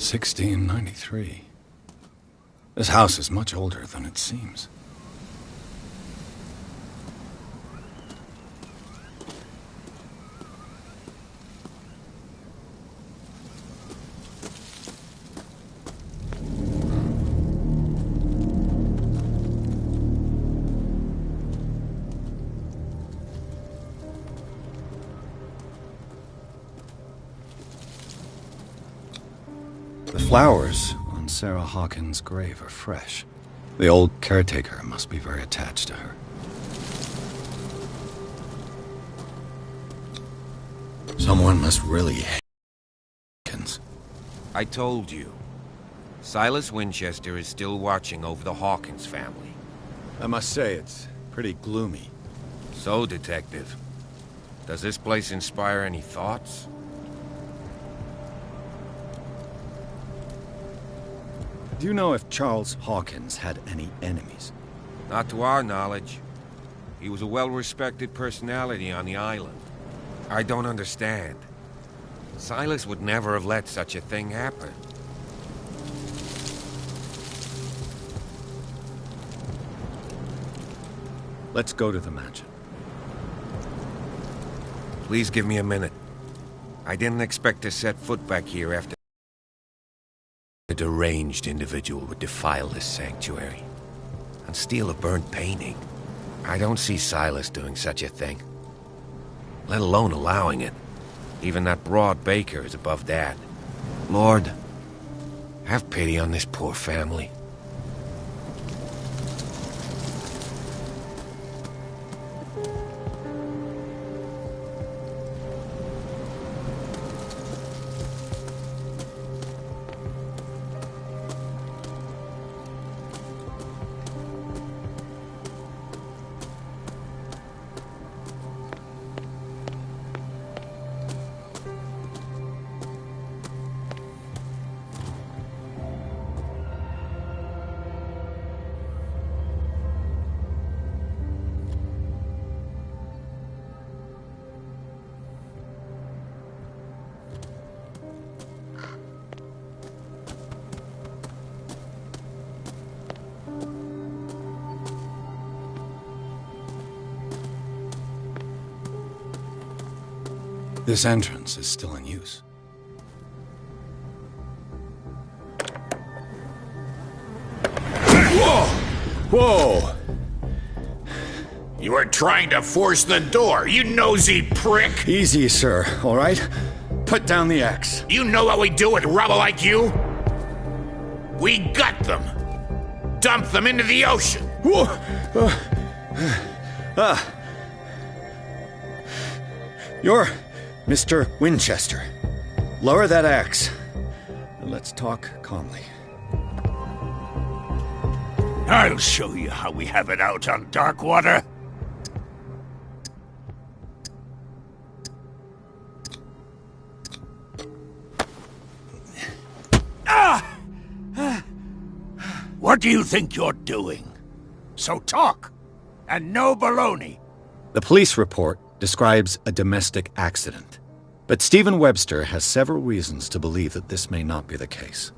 1693. This house is much older than it seems. The flowers on Sarah Hawkins' grave are fresh. The old caretaker must be very attached to her. Someone must really hate Hawkins. I told you. Silas Winchester is still watching over the Hawkins family. I must say, it's pretty gloomy. So, Detective, does this place inspire any thoughts? Do you know if Charles Hawkins had any enemies? Not to our knowledge. He was a well-respected personality on the island. I don't understand. Silas would never have let such a thing happen. Let's go to the mansion. Please give me a minute. I didn't expect to set foot back here after a deranged individual would defile this sanctuary and steal a burnt painting. I don't see Silas doing such a thing, let alone allowing it. Even that broad baker is above that. Lord, have pity on this poor family. This entrance is still in use. Whoa! Whoa! You were trying to force the door, you nosy prick! Easy, sir, all right? Put down the axe. You know what we do with rubble like you? We gut them. Dump them into the ocean. Whoa! You're Mr. Winchester. Lower that axe. And let's talk calmly. I'll show you how we have it out on Darkwater. What do you think you're doing? So talk, and no baloney. The police report describes a domestic accident, but Stephen Webster has several reasons to believe that this may not be the case.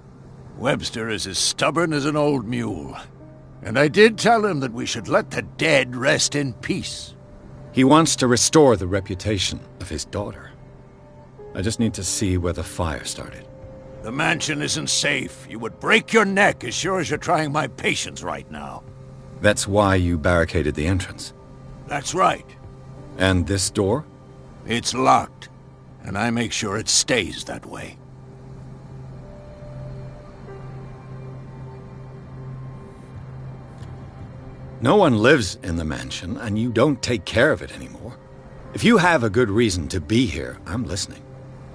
Webster is as stubborn as an old mule, and I did tell him that we should let the dead rest in peace. He wants to restore the reputation of his daughter. I just need to see where the fire started. The mansion isn't safe. You would break your neck as sure as you're trying my patience right now. That's why you barricaded the entrance. That's right. And this door? It's locked, and I make sure it stays that way. No one lives in the mansion, and you don't take care of it anymore. If you have a good reason to be here, I'm listening.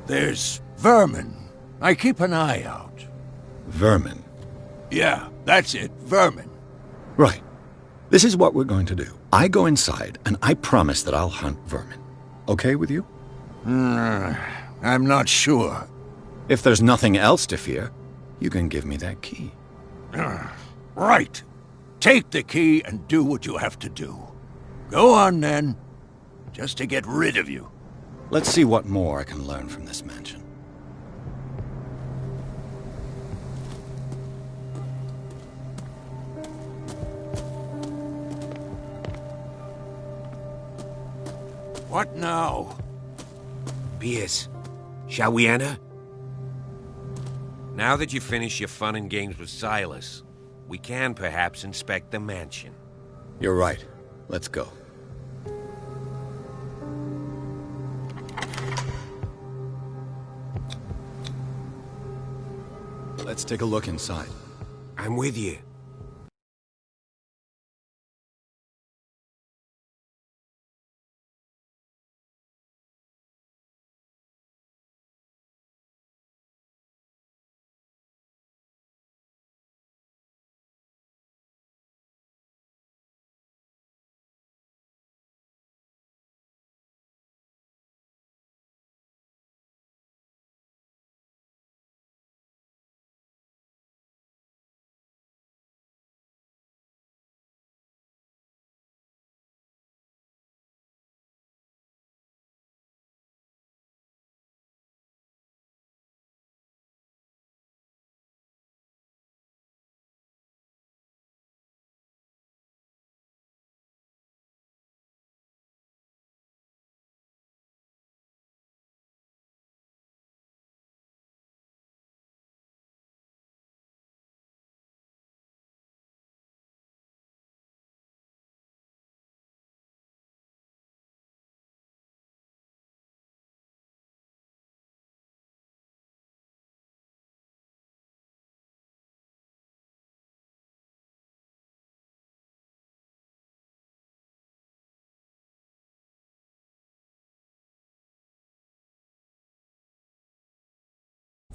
There's vermin. I keep an eye out. Vermin? Yeah, that's it, vermin. Right. This is what we're going to do. I go inside, and I promise that I'll hunt vermin. Okay with you? I'm not sure. If there's nothing else to fear, you can give me that key. Right. Take the key and do what you have to do. Go on, then. Just to get rid of you. Let's see what more I can learn from this mansion. What now? Pierce, shall we enter? Now that you've finished your fun and games with Silas, we can perhaps inspect the mansion. You're right. Let's go. Let's take a look inside. I'm with you.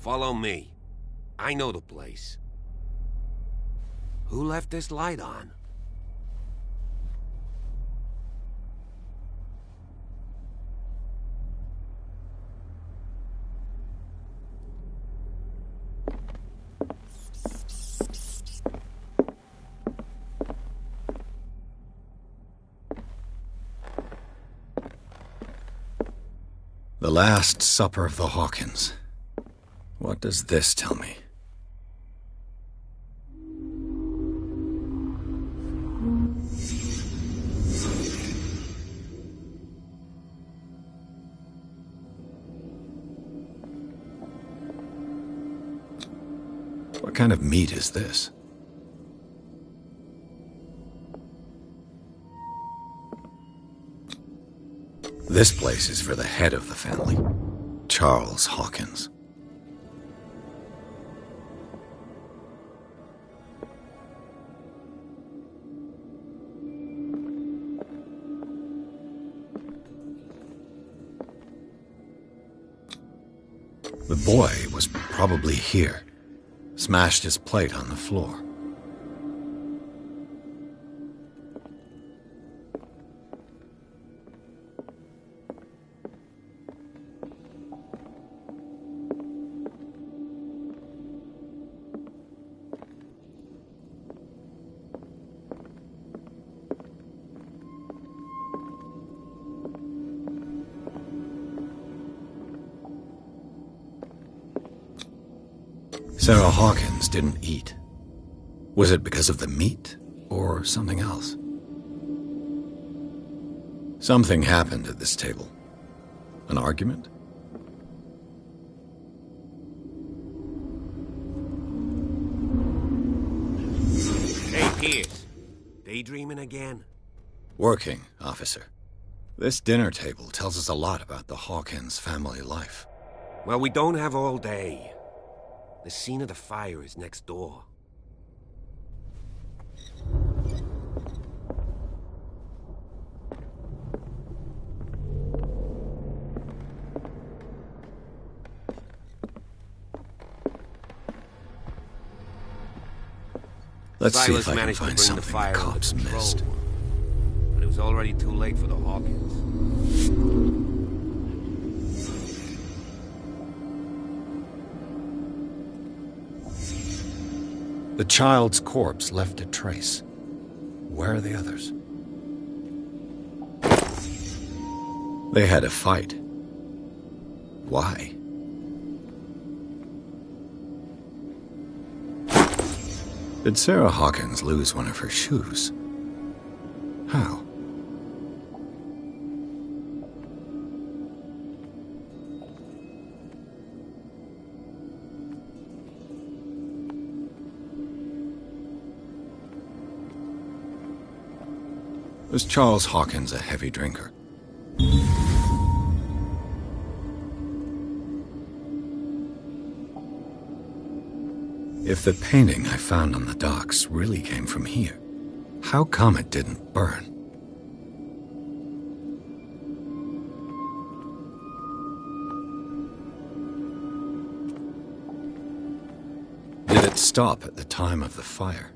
Follow me. I know the place. Who left this light on? The Last Supper of the Hawkins. What does this tell me? What kind of meat is this? This place is for the head of the family, Charles Hawkins. The boy was probably here, smashed his plate on the floor. Sarah Hawkins didn't eat. Was it because of the meat, or something else? Something happened at this table. An argument? Hey, Pierce. Daydreaming again? Working, officer. This dinner table tells us a lot about the Hawkins family life. Well, we don't have all day. The scene of the fire is next door. Let's see Silas if I can managed to find bring the something fire the under cops control, missed. but it was already too late for the Hawkins. The child's corpse left a trace. Where are the others? They had a fight. Why? Did Sarah Hawkins lose one of her shoes? How? Was Charles Hawkins a heavy drinker? If the painting I found on the docks really came from here, how come it didn't burn? Did it stop at the time of the fire?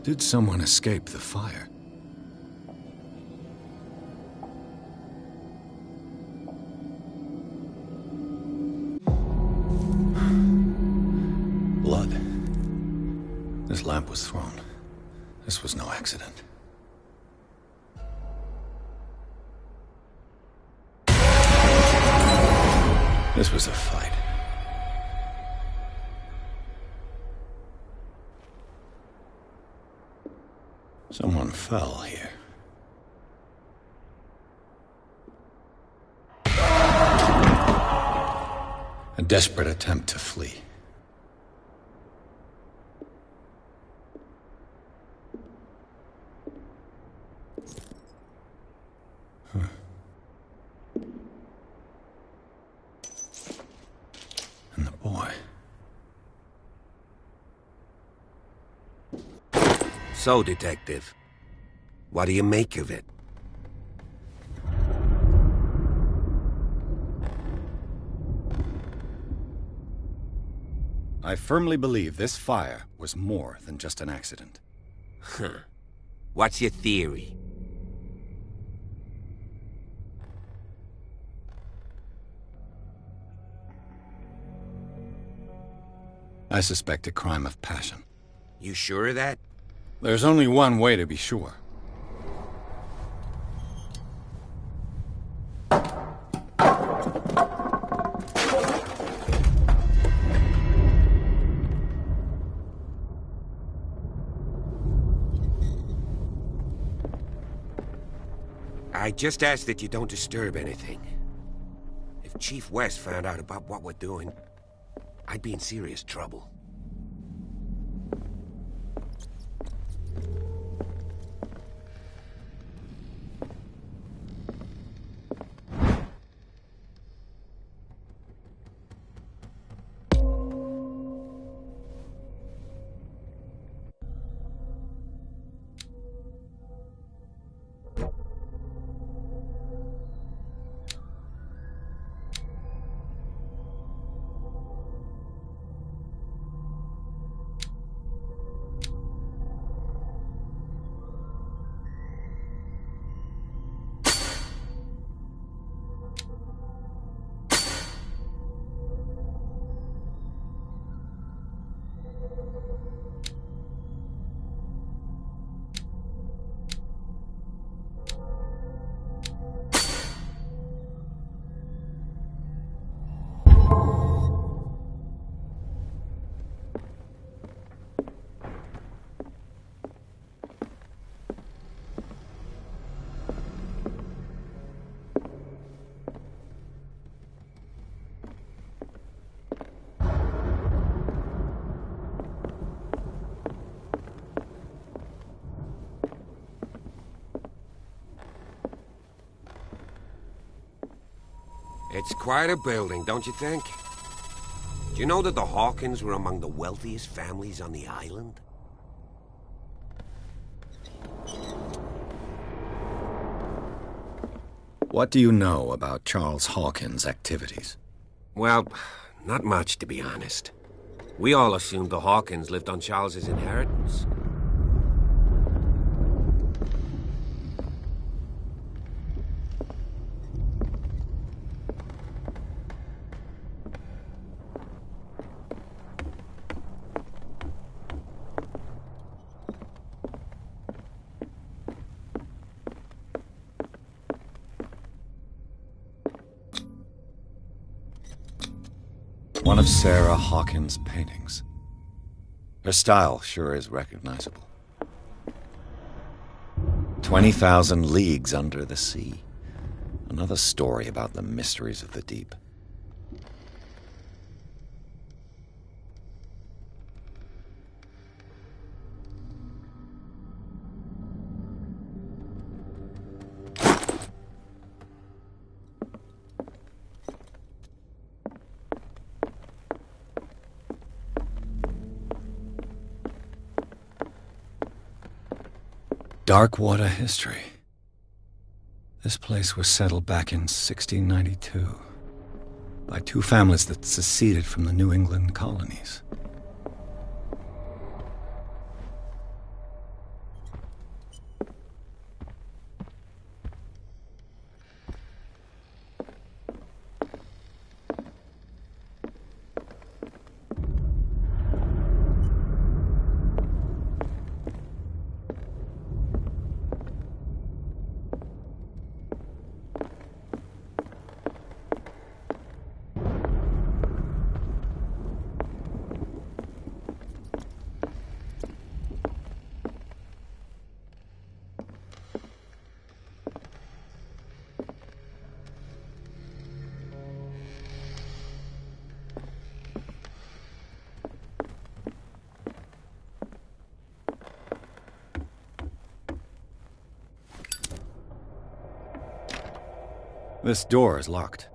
Did someone escape the fire? Blood. This lamp was thrown. This was no accident. This was a fight. Someone fell here. A desperate attempt to flee. And the boy. So, Detective, what do you make of it? I firmly believe this fire was more than just an accident. Huh. What's your theory? I suspect a crime of passion. You sure of that? There's only one way to be sure. I just ask that you don't disturb anything. If Chief West found out about what we're doing, I'd be in serious trouble. It's quite a building, don't you think? Do you know that the Hawkins were among the wealthiest families on the island? What do you know about Charles Hawkins' activities? Well, not much, to be honest. We all assumed the Hawkins lived on Charles's inheritance. One of Sarah Hawkins' paintings. Her style sure is recognizable. 20,000 leagues under the sea. Another story about the mysteries of the deep. Darkwater history. This place was settled back in 1692 by two families that seceded from the New England colonies. This door is locked.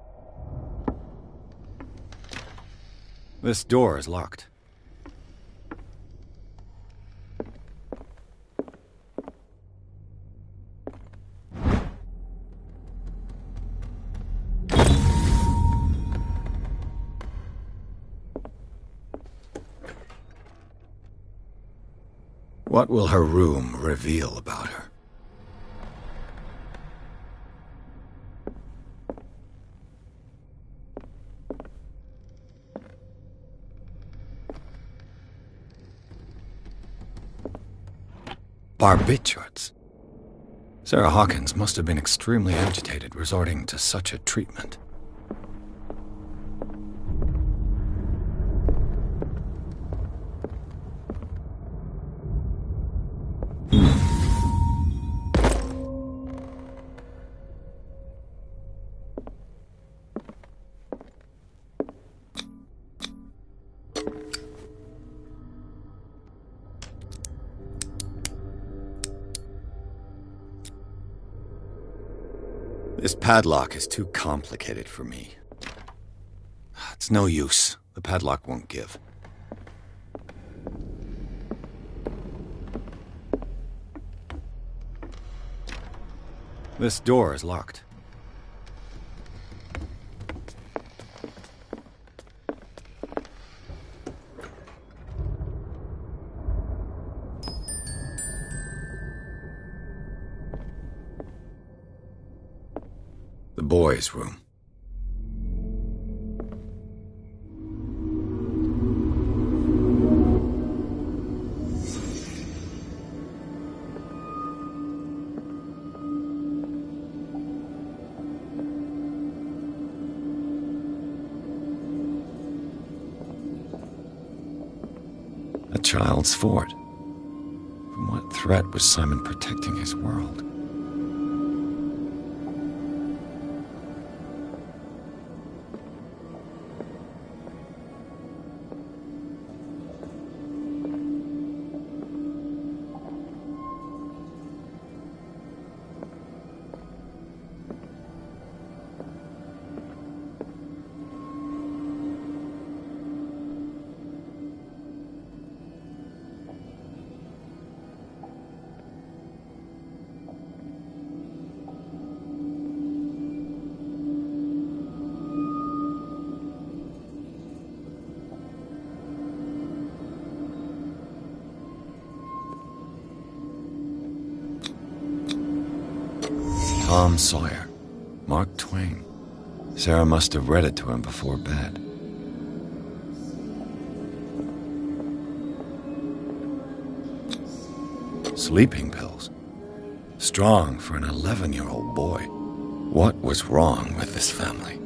This door is locked. What will her room reveal about her? Barbiturates. Sarah Hawkins must have been extremely agitated resorting to such a treatment. This padlock is too complicated for me. It's no use. The padlock won't give. This door is locked. The boys' room. A child's fort. From what threat was Simon protecting his world? Tom Sawyer, Mark Twain. Sarah must have read it to him before bed. Sleeping pills. Strong for an 11-year-old boy. What was wrong with this family?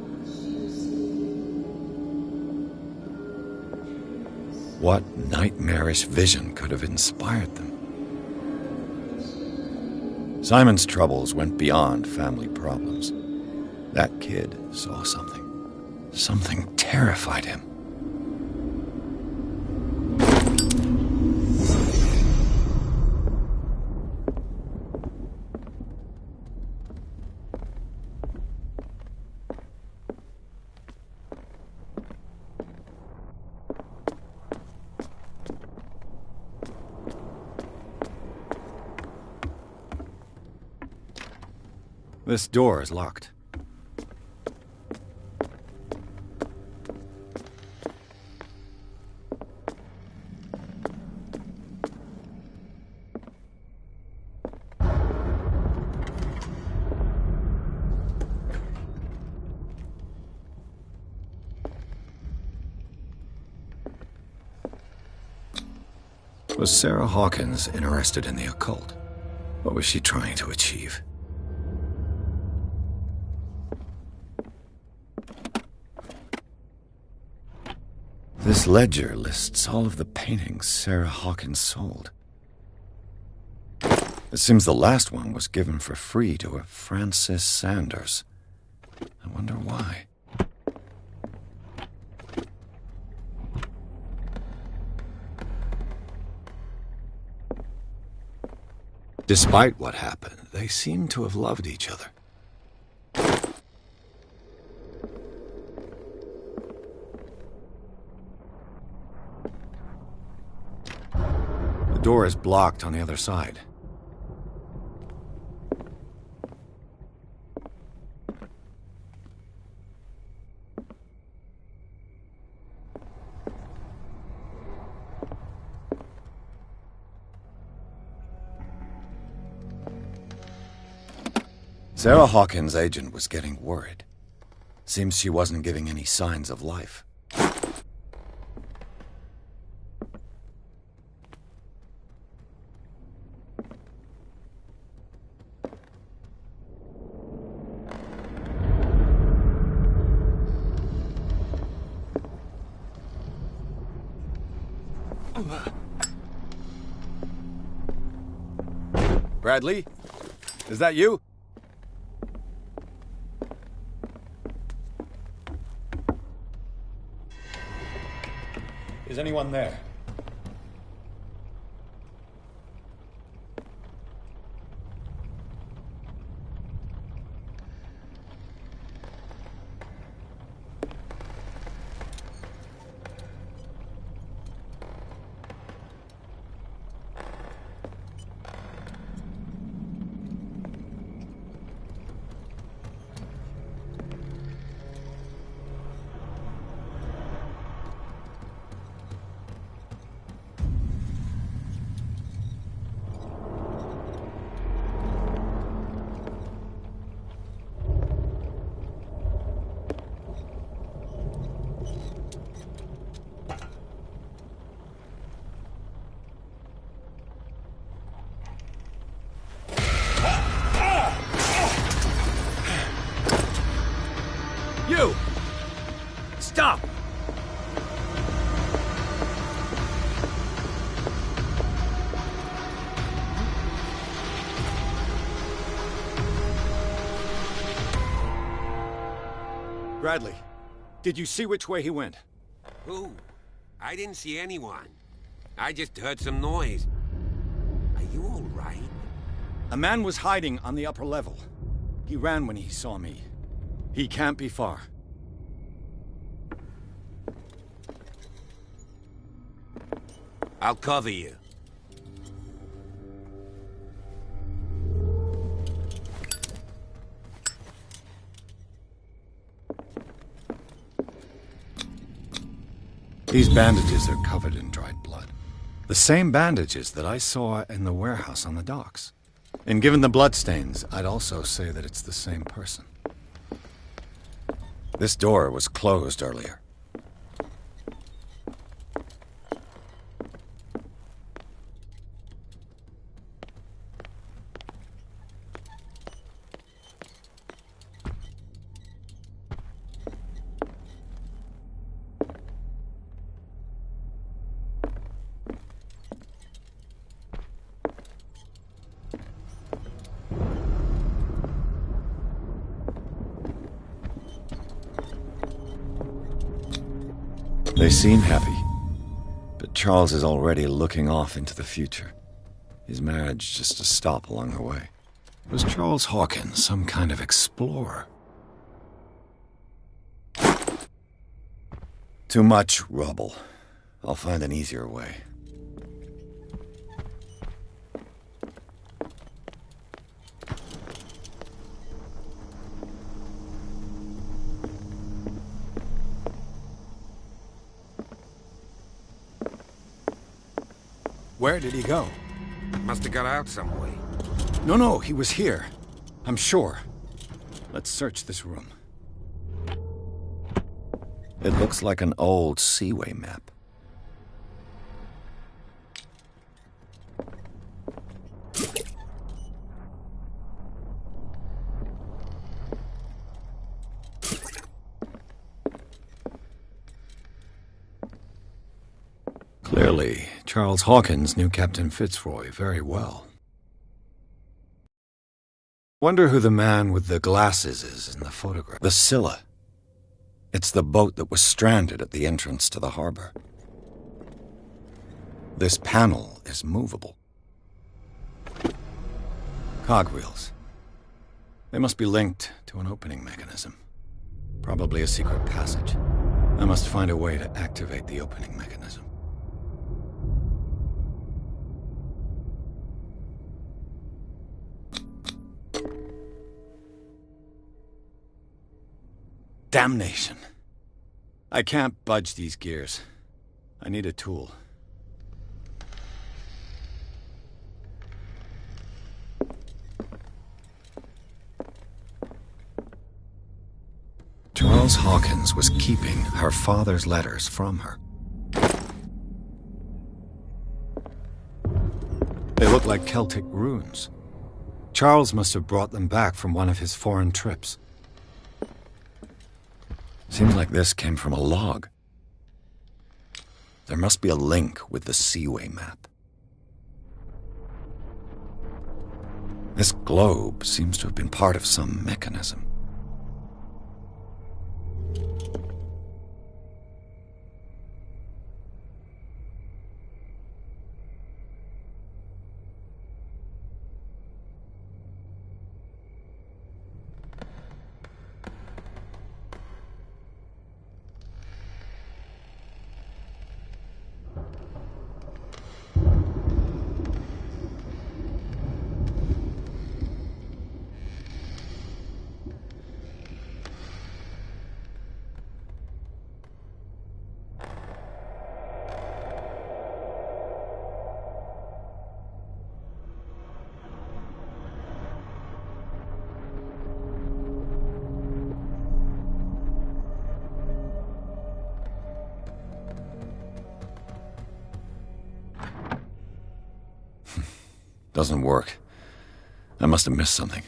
What nightmarish vision could have inspired them? Simon's troubles went beyond family problems. That kid saw something. Something terrified him. This door is locked. Was Sarah Hawkins interested in the occult? What was she trying to achieve? This ledger lists all of the paintings Sarah Hawkins sold. It seems the last one was given for free to a Francis Sanders. I wonder why. Despite what happened, they seem to have loved each other. The door is blocked on the other side. Sarah Hawkins' agent was getting worried. Seems she wasn't giving any signs of life. Bradley? Is that you? Is anyone there? You! Stop! Bradley, did you see which way he went? Who? I didn't see anyone. I just heard some noise. Are you all right? A man was hiding on the upper level. He ran when he saw me. He can't be far. I'll cover you. These bandages are covered in dried blood. The same bandages that I saw in the warehouse on the docks. And given the bloodstains, I'd also say that it's the same person. This door was closed earlier. They seem happy, but Charles is already looking off into the future. His marriage just a stop along the way. Was Charles Hawkins some kind of explorer? Too much rubble. I'll find an easier way. Where did he go? Must have got out some way. No, he was here. I'm sure. Let's search this room. It looks like an old seaway map. Clearly, Charles Hawkins knew Captain Fitzroy very well. Wonder who the man with the glasses is in the photograph. The Scylla. It's the boat that was stranded at the entrance to the harbor. This panel is movable. Cogwheels. They must be linked to an opening mechanism. Probably a secret passage. I must find a way to activate the opening mechanism. Damnation. I can't budge these gears. I need a tool. Charles Hawkins was keeping her father's letters from her. They look like Celtic runes. Charles must have brought them back from one of his foreign trips. Seems like this came from a log. There must be a link with the Seaway map. This globe seems to have been part of some mechanism. Doesn't work. I must have missed something.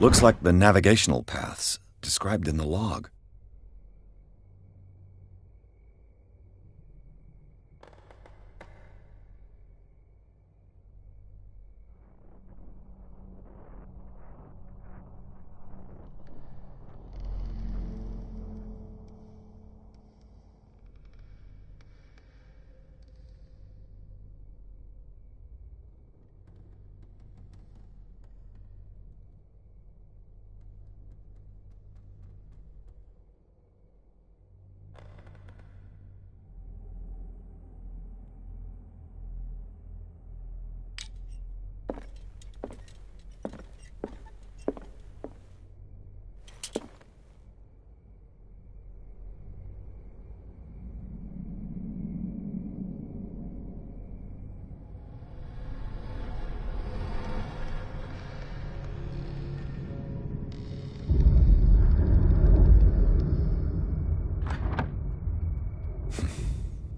Looks like the navigational paths described in the log.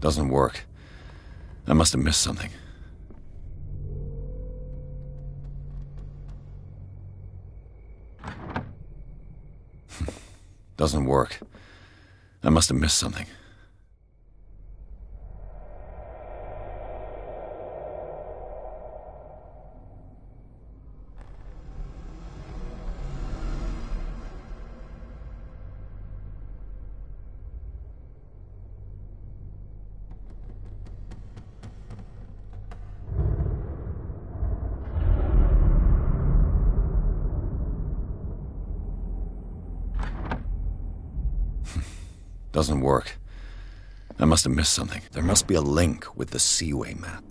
Doesn't work. I must have missed something. Doesn't work. I must have missed something. Doesn't work. I must have missed something. There must be a link with the Seaway map.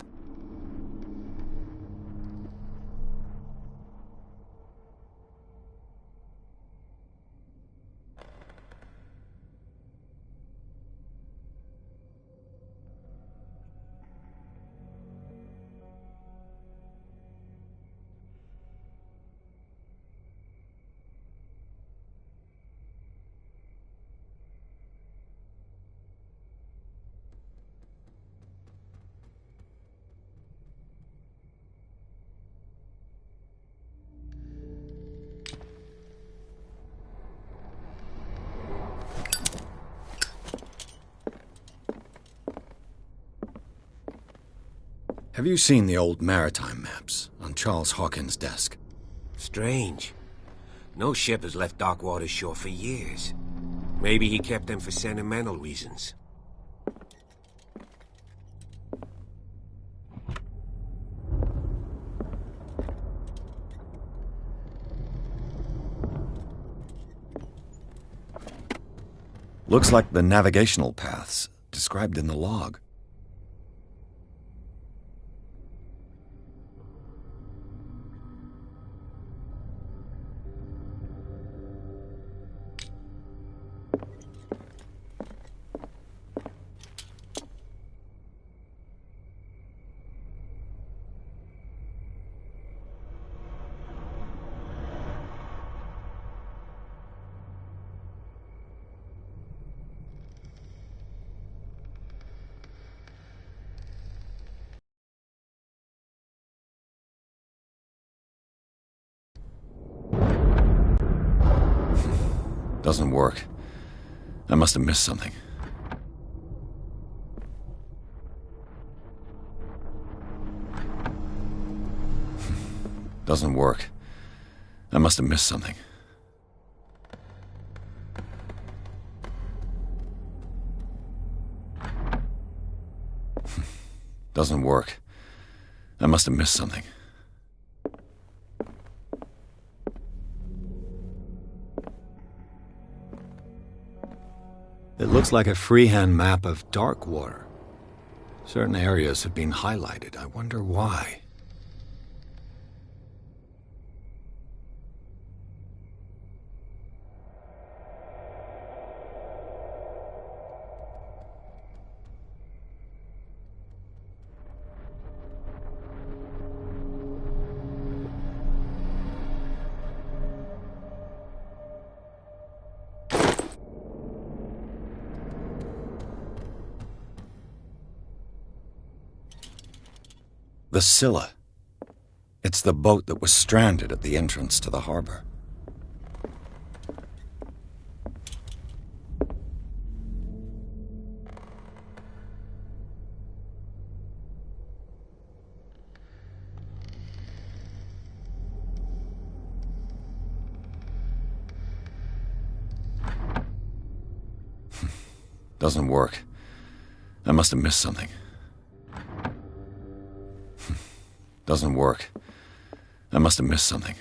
Have you seen the old maritime maps on Charles Hawkins' desk? Strange. No ship has left Darkwater's shore for years. Maybe he kept them for sentimental reasons. Looks like the navigational paths described in the log. Doesn't work. I must have missed something. Doesn't work. I must have missed something. Doesn't work. I must have missed something. It looks like a freehand map of Darkwater. Certain areas have been highlighted. I wonder why. The Scylla. It's the boat that was stranded at the entrance to the harbor. Doesn't work. I must have missed something. Doesn't work. I must have missed something.